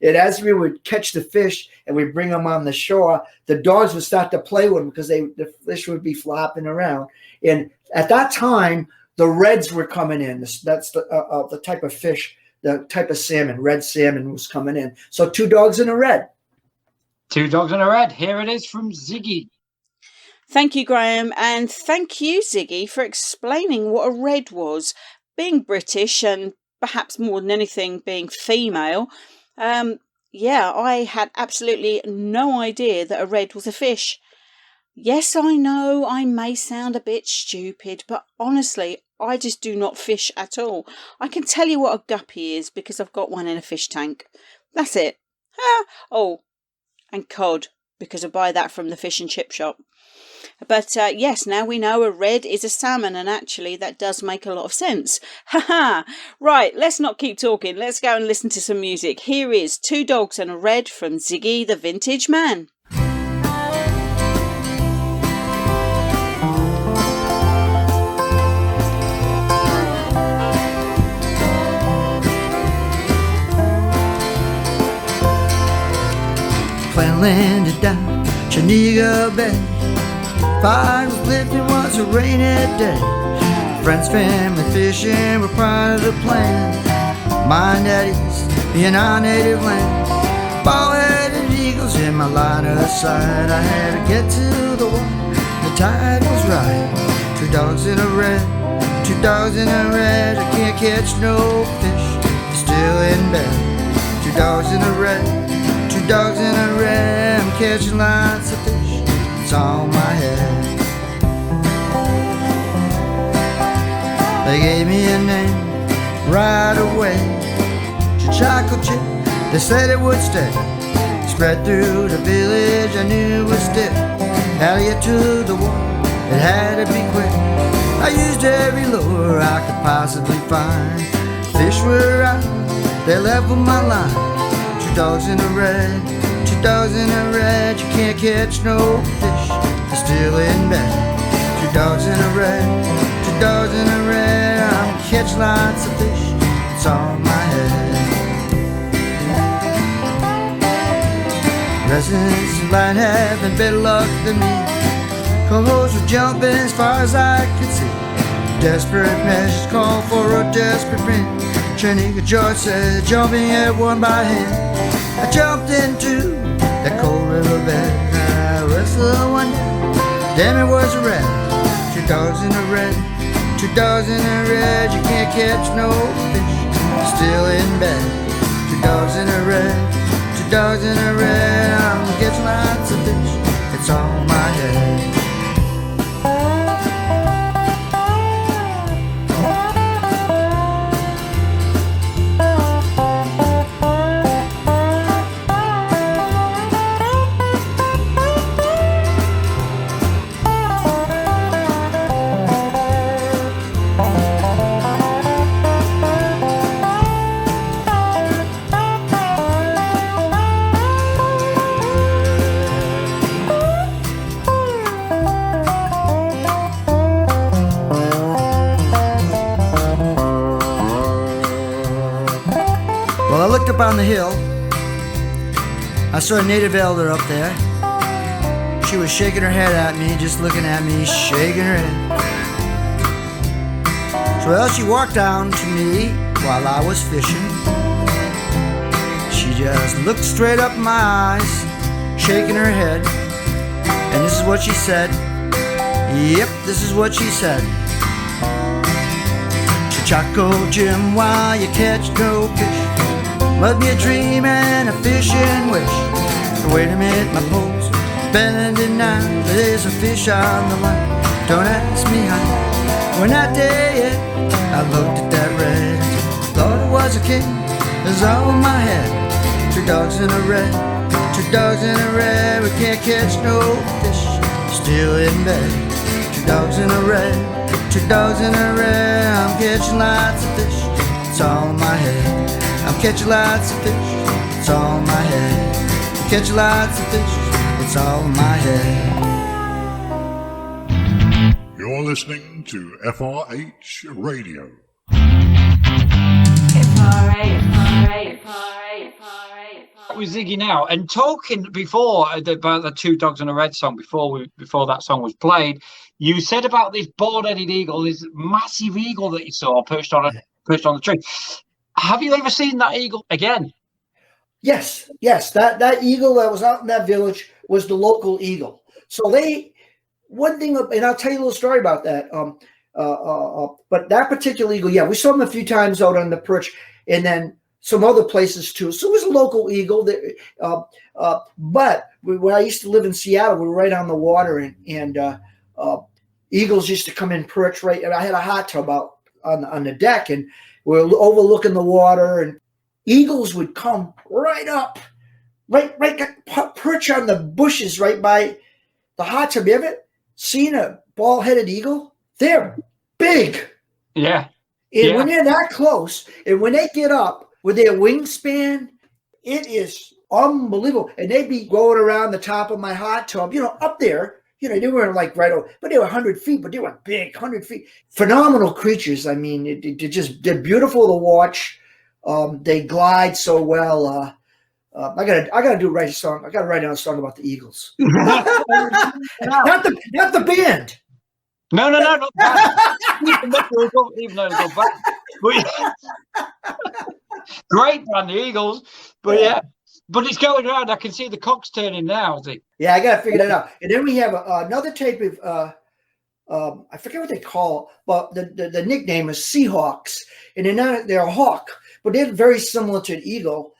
as we would catch the fish and we'd bring them on the shore, the dogs would start to play with them because the fish would be flopping around. And at that time, the reds were coming in. That's the type of fish, the type of salmon, red salmon was coming in. So 2 dogs in a red. 2 dogs in a red. Here it is from Siggie. Thank you, Graeme, and thank you, Siggie, for explaining what a red was. Being British and perhaps more than anything being female, I had absolutely no idea that a red was a fish. Yes, I know I may sound a bit stupid, but honestly, I just do not fish at all. I can tell you what a guppy is because I've got one in a fish tank. That's it. Oh, and cod, because I buy that from the fish and chip shop. But yes, now we know a red is a salmon, and actually that does make a lot of sense. Right, let's not keep talking. Let's go and listen to some music. Here is 2 Dogs and a Red from Siggie the Vintage Man. Plane landed down Chenega Bay. Fire was lifting, was a rainy day. Friends, family, fishing were part of the plan. My daddy's in our native land. Ball-headed eagles in my line of sight. I had to get to the water, the tide was right. 2 dogs in a red, 2 dogs in a red. I can't catch no fish, still in bed. 2 dogs in a red, 2 dogs in a red. I'm catching lots of fish, it's on my head. They gave me a name right away, Choco Chip, they said it would stay. Spread through the village, I knew it would stick. How to get to the water, it had to be quick. I used every lure I could possibly find. Fish were out, they leveled my line. 2 dogs in a red, 2 dogs in a red. You can't catch no fish, they're still in bed. 2 dogs in a red, 2 dogs in a red. I'm catch lots of fish, it's on my head. Residents of line having better luck than me. Co-hosts were jumping as far as I could see. Desperate measures call for a desperate friend. Chenega George said, jumping at one by hand. I jumped into that cold river bed. I wrestled one down, damn it was a red. 2 dogs in a red, 2 dogs in a red. You can't catch no fish, you're still in bed. 2 dogs in a red, 2 dogs in a red. I'm catching lots of fish, it's on my head. Up on the hill, I saw a native elder up there. She was shaking her head at me, just looking at me, shaking her head. So she walked down to me while I was fishing. She just looked straight up in my eyes, shaking her head. And this is what she said. Yep, this is what she said. Chaco Jim, why you catch no fish? Must be a dream and a fishing wish. Wait a minute, my pole's bending now. There's a fish on the line. Don't ask me how. When that day I looked at that red, thought it was a king. It's all in my head. 2 dogs in a red, 2 dogs in a red. We can't catch no fish, still in bed. 2 dogs in a red, 2 dogs in a red. I'm catching lots of fish, it's all in my head. I'm catching lots of fish, it's all in my head. I'm catching lots of fish, it's all in my head. You're listening to FRH Radio. With Ziggy now, and talking before about the 2 dogs and a red song before that song was played, you said about this bald-headed eagle, this massive eagle that you saw perched on the tree. Have you ever seen that eagle again? Yes. That eagle that was out in that village was the local eagle. So one thing, and I'll tell you a little story about that. But that particular eagle, yeah, we saw him a few times out on the perch, and then some other places too. So it was a local eagle. But when I used to live in Seattle, we were right on the water, and eagles used to come in perch right. And I had a hot tub out on the deck, and we were overlooking the water, and eagles would come right up, right perch on the bushes right by the hot tub. You ever seen a bald-headed eagle? They're big. Yeah. And when they're that close, and when they get up with their wingspan, it is unbelievable. And they'd be going around the top of my hot tub, up there. They weren't like right over, but they were 100 feet, but they were big, 100 feet. Phenomenal creatures. I mean, they're beautiful to watch. They glide so well. I gotta write a song. I gotta write down a song about the Eagles. not the band. No, not that. Even though it'll go back. Great band, the Eagles. But yeah. But it's going around. I can see the cocks turning now, is it? Yeah, I got to figure that out. And then we have another tape of, I forget what they call it, but the nickname is Seahawks. And they're a hawk, but they're very similar to an eagle.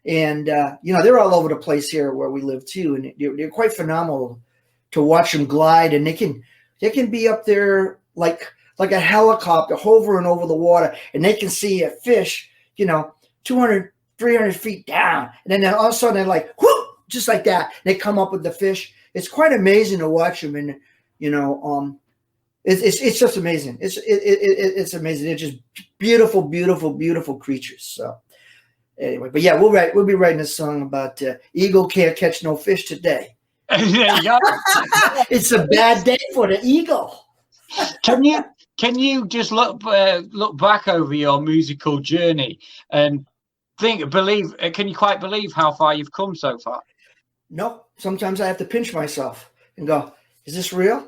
They're all over the place here where we live too. And they're quite phenomenal to watch them glide. And they can be up there like a helicopter hovering over the water. And they can see a fish, 200, 300 feet down, and then all of a sudden they're like, whoop, just like that. They come up with the fish. It's quite amazing to watch them, and it's just amazing. It's amazing. They're just beautiful, beautiful, beautiful creatures. So anyway, but yeah, we'll be writing a song about eagle can't catch no fish today. It's a bad day for the eagle. Can you just look back over your musical journey and can you quite believe how far you've come so far? No, sometimes I have to pinch myself and go, is this real?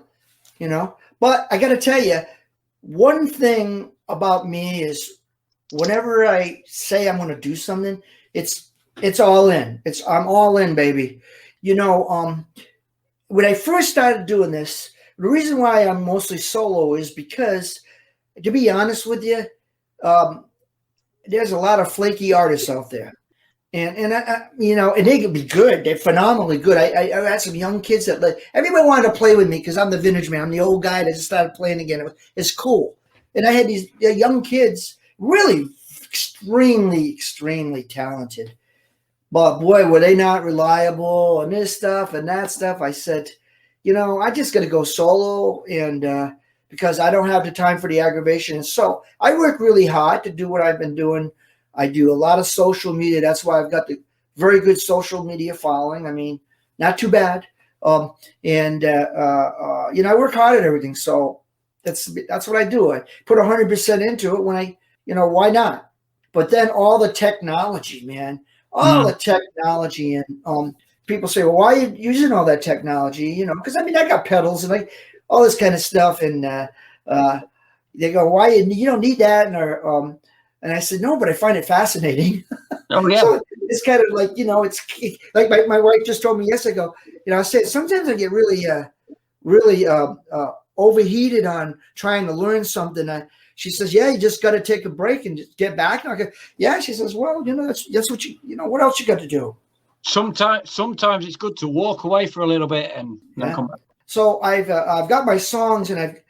But I got to tell you, one thing about me is whenever I say I'm going to do something, it's all in. I'm all in, baby. When I first started doing this, the reason why I'm mostly solo is because, to be honest with you, there's a lot of flaky artists out there, and they can be good. They're phenomenally good. I had some young kids that everybody wanted to play with me because I'm the vintage man. I'm the old guy that just started playing again. It's cool. And I had these young kids, really extremely, extremely talented. But boy, were they not reliable and this stuff and that stuff. I said, I just got to go solo, and because I don't have the time for the aggravation. And so I work really hard to do what I've been doing. I do a lot of social media. That's why I've got the very good social media following. I mean, not too bad. I work hard at everything. So that's what I do. I put 100% into it when why not? But then all the technology, man, the technology, and people say, well, why are you using all that technology? Because I got pedals and all this kind of stuff, and they go, why you don't need that? And I said, no, but I find it fascinating. Oh yeah. So it's kind of like, it's like my wife just told me yesterday ago, I said, sometimes I get really overheated on trying to learn something. She says, yeah, you just got to take a break and just get back. And I go, yeah. She says, well, that's what what else you got to do? Sometimes it's good to walk away for a little bit and then come back. So I've got my songs, and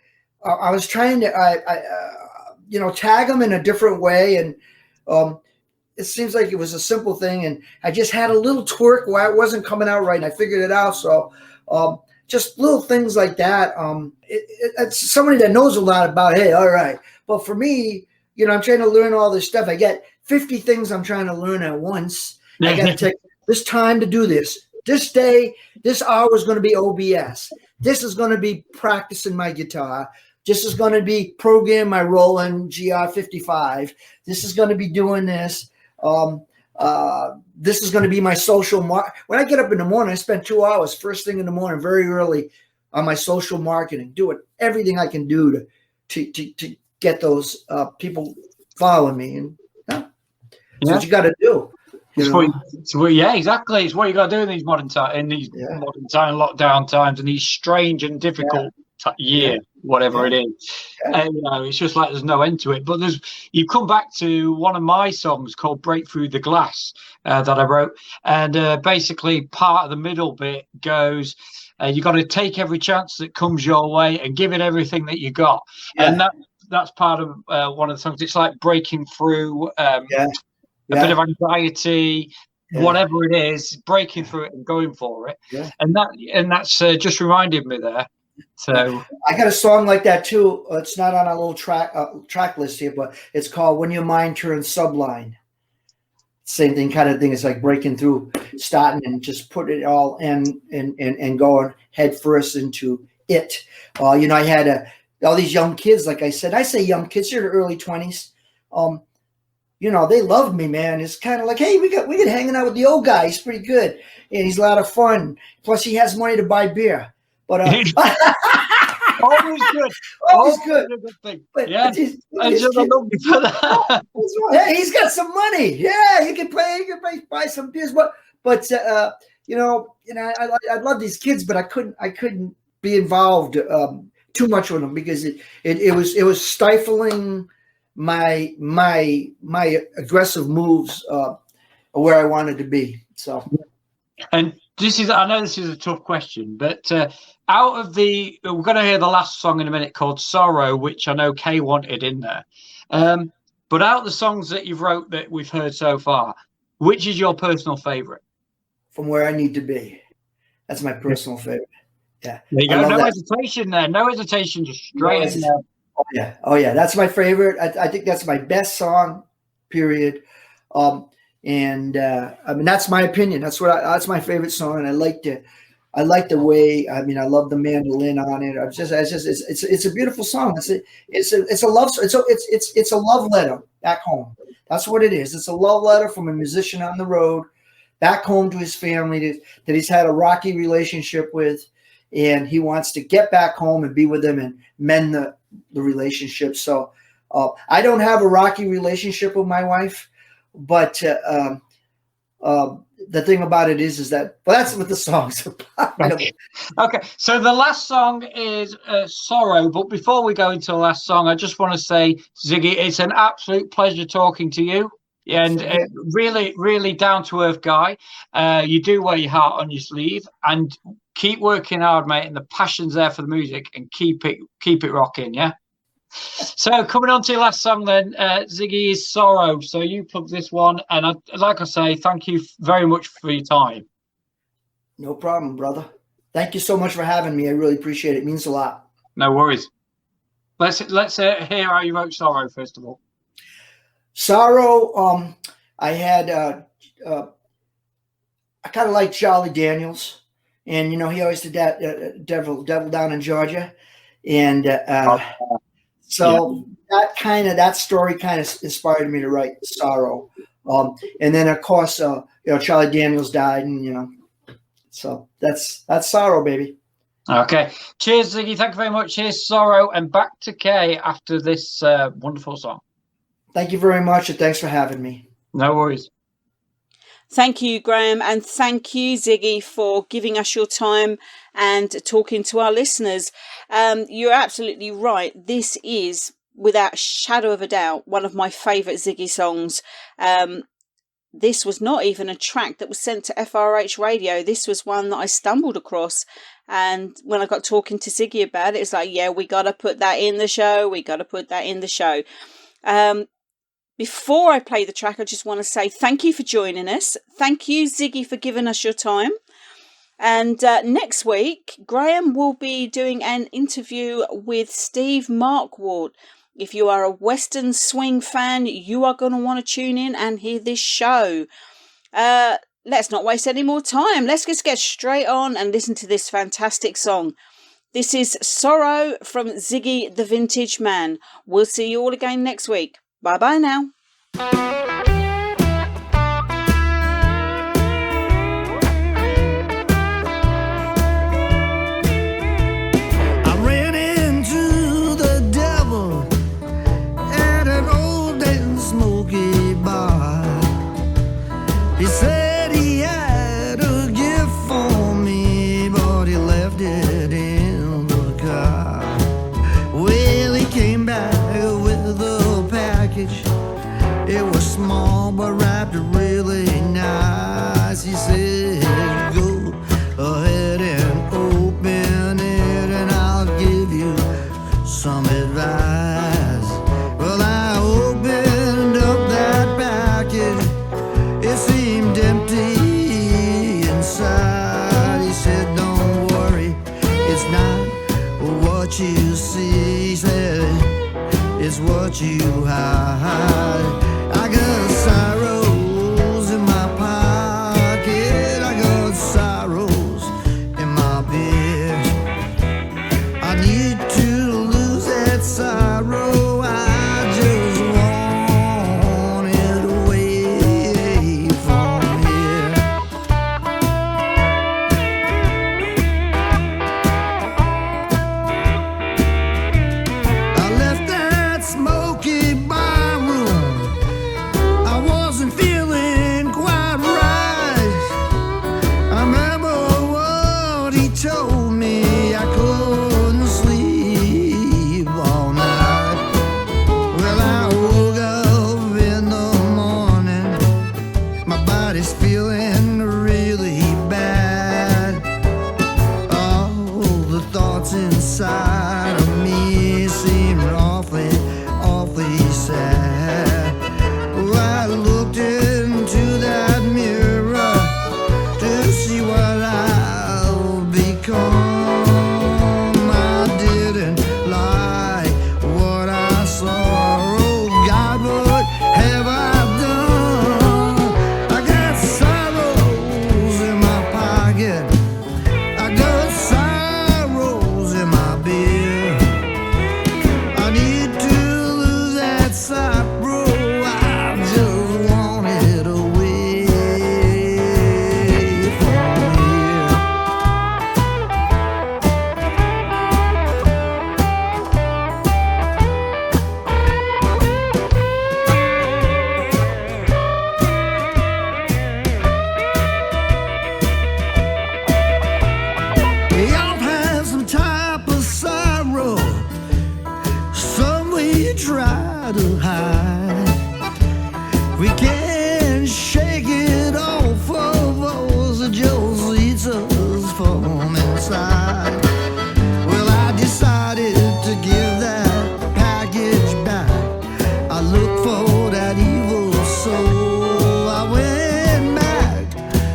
I was trying to tag them in a different way, and it seems like it was a simple thing, and I just had a little twerk where it wasn't coming out right, and I figured it out. So just little things like that. It's somebody that knows a lot about, hey, all right. But for me, you know, I'm trying to learn all this stuff. I get 50 things I'm trying to learn at once. I got to take this time to do this. This day, this hour is going to be OBS. This is going to be practicing my guitar. This is going to be program my Roland GR55. This is going to be doing this. This is going to be my social when I get up in the morning, I spend 2 hours first thing in the morning, very early, on my social marketing, doing everything I can do to get those people following me. And that's what you got to do. Yeah, exactly. It's what you got to do in these modern lockdown times and these strange and difficult whatever it is. You know, it's just like there's no end to it. But you come back to one of my songs called "Break Through the Glass" that I wrote, and basically part of the middle bit goes, you got to take every chance that comes your way and give it everything that you got. And that's part of one of the songs. It's like breaking through a bit of anxiety, whatever it is, breaking through it and going for it. And that's just reminded me there. So I got a song like that too. It's not on a little track list here, but it's called "When Your Mind Turns Sublime." Same thing, kind of thing. It's like breaking through, starting and just put it all in and going head first into it. You know, I had all these young kids. Like I say young kids, they're in their early 20s. You know, they loved me, man. It's kind of like, hey, we get hanging out with the old guy. He's pretty good, and he's a lot of fun. Plus, he has money to buy beer. But always good. Always good. But I just love you for that. Hey, he's got some money. Yeah, he can buy some beers. But you know, I love these kids, but I couldn't be involved too much with them because it was stifling my aggressive moves where I wanted to be. So, and I know this is a tough question, but we're going to hear the last song in a minute called "Sorrow," which I know Kay wanted in there. But out of the songs that you've wrote that we've heard so far, which is your personal favorite? From Where I Need to Be. That's my personal favorite. Yeah. There you go. No hesitation there. No hesitation. Just straight in there. Oh yeah. That's my favorite. I think that's my best song, period. And I mean, that's my opinion. That's my favorite song. And I like the way, I mean, I love the mandolin on it. It's a beautiful song. It's a love, it's a love letter back home. That's what it is. It's a love letter from a musician on the road back home to his family that he's had a rocky relationship with. And he wants to get back home and be with them and mend the relationship. So I don't have a rocky relationship with my wife. But the thing about it is that, well, that's what the song's about. Okay, so the last song is "Sorrow." But before we go into the last song, I just want to say, Ziggy, it's an absolute pleasure talking to you. And really, really down to earth guy. You do wear your heart on your sleeve, and keep working hard, mate. And the passion's there for the music, and keep it rocking. Yeah. So coming on to your last song then, Ziggy, is "Sorrow." So you plug this one, and like I say, thank you very much for your time. No problem, brother. Thank you so much for having me. I really appreciate it. It means a lot. No worries. Let's hear how you wrote "Sorrow" first of all. Sorrow. I had I kind of like Charlie Daniels, and you know he always did that Devil Down in Georgia, and so that story kind of inspired me to write "Sorrow." And then of course Charlie Daniels died, and so that's "Sorrow," baby. Okay, cheers, Ziggy. Thank you very much. Here's "Sorrow," and back to Kay after this wonderful song. Thank you very much, and thanks for having me. No worries. Thank you, Graeme, and thank you, Ziggy, for giving us your time and talking to our listeners. You're absolutely right. This is, without a shadow of a doubt, one of my favourite Ziggy songs. This was not even a track that was sent to FRH Radio. This was one that I stumbled across. And when I got talking to Ziggy about it, it's like, yeah, we got to put that in the show. We got to put that in the show. Before I play the track, I just want to say thank you for joining us. Thank you, Ziggy, for giving us your time. And next week, Graeme will be doing an interview with Steve Markward. If you are a Western swing fan, you are going to want to tune in and hear this show. Let's not waste any more time. Let's just get straight on and listen to this fantastic song. This is Sorrow from Siggie The Vintage Man. We'll see you all again next week. Bye-bye now. He said he had a gift for me, but he left it in the car. Well, he came back with a package. It was small but wrapped really nice. He said, go ahead and open it and I'll give you some advice. Well, I opened up that package. It seemed empty inside. He said, don't worry, it's not what you see. He said, it's what you hide. I got sorrows in my pocket. I got sorrows in my beer. I need to lose that sorrow. Inside of me seemed awfully, awfully sad. Well, I looked into that mirror to see what I'll become. I didn't like what I saw. Oh God, what have I done? I got sorrows in my pocket. I got sorrows in my beer. I need to lose that sorrow. I just want it away from here. We all have some type of sorrow, some we try to hide. We can't shake it off of us, it just eats us from inside. Well, I decided to give that package back. I looked for that evil soul. I went back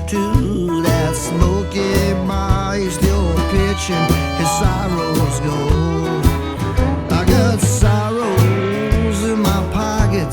to that smoky bar. He's still pitching his sorrows go. I got sorrows in my pocket.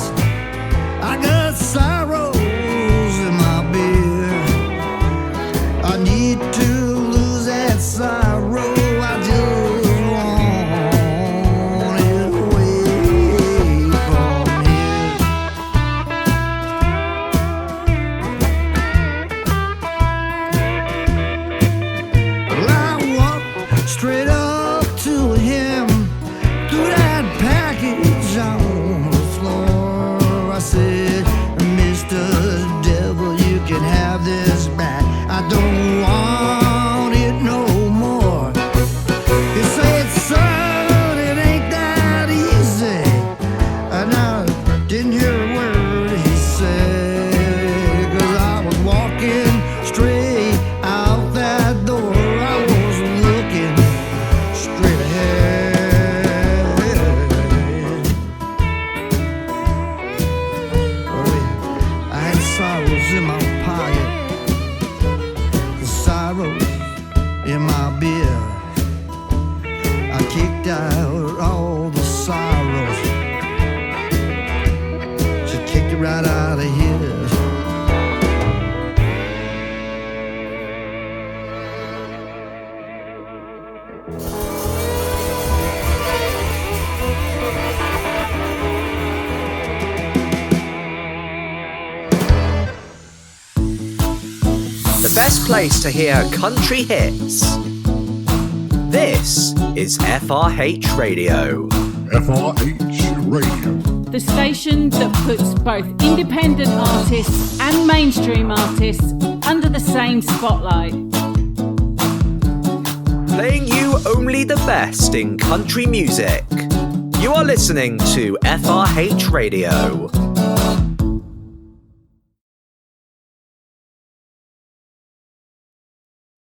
best place to hear country hits. This is FRH Radio. FRH Radio. The station that puts both independent artists and mainstream artists under the same spotlight. Playing you only the best in country music. You are listening to FRH Radio.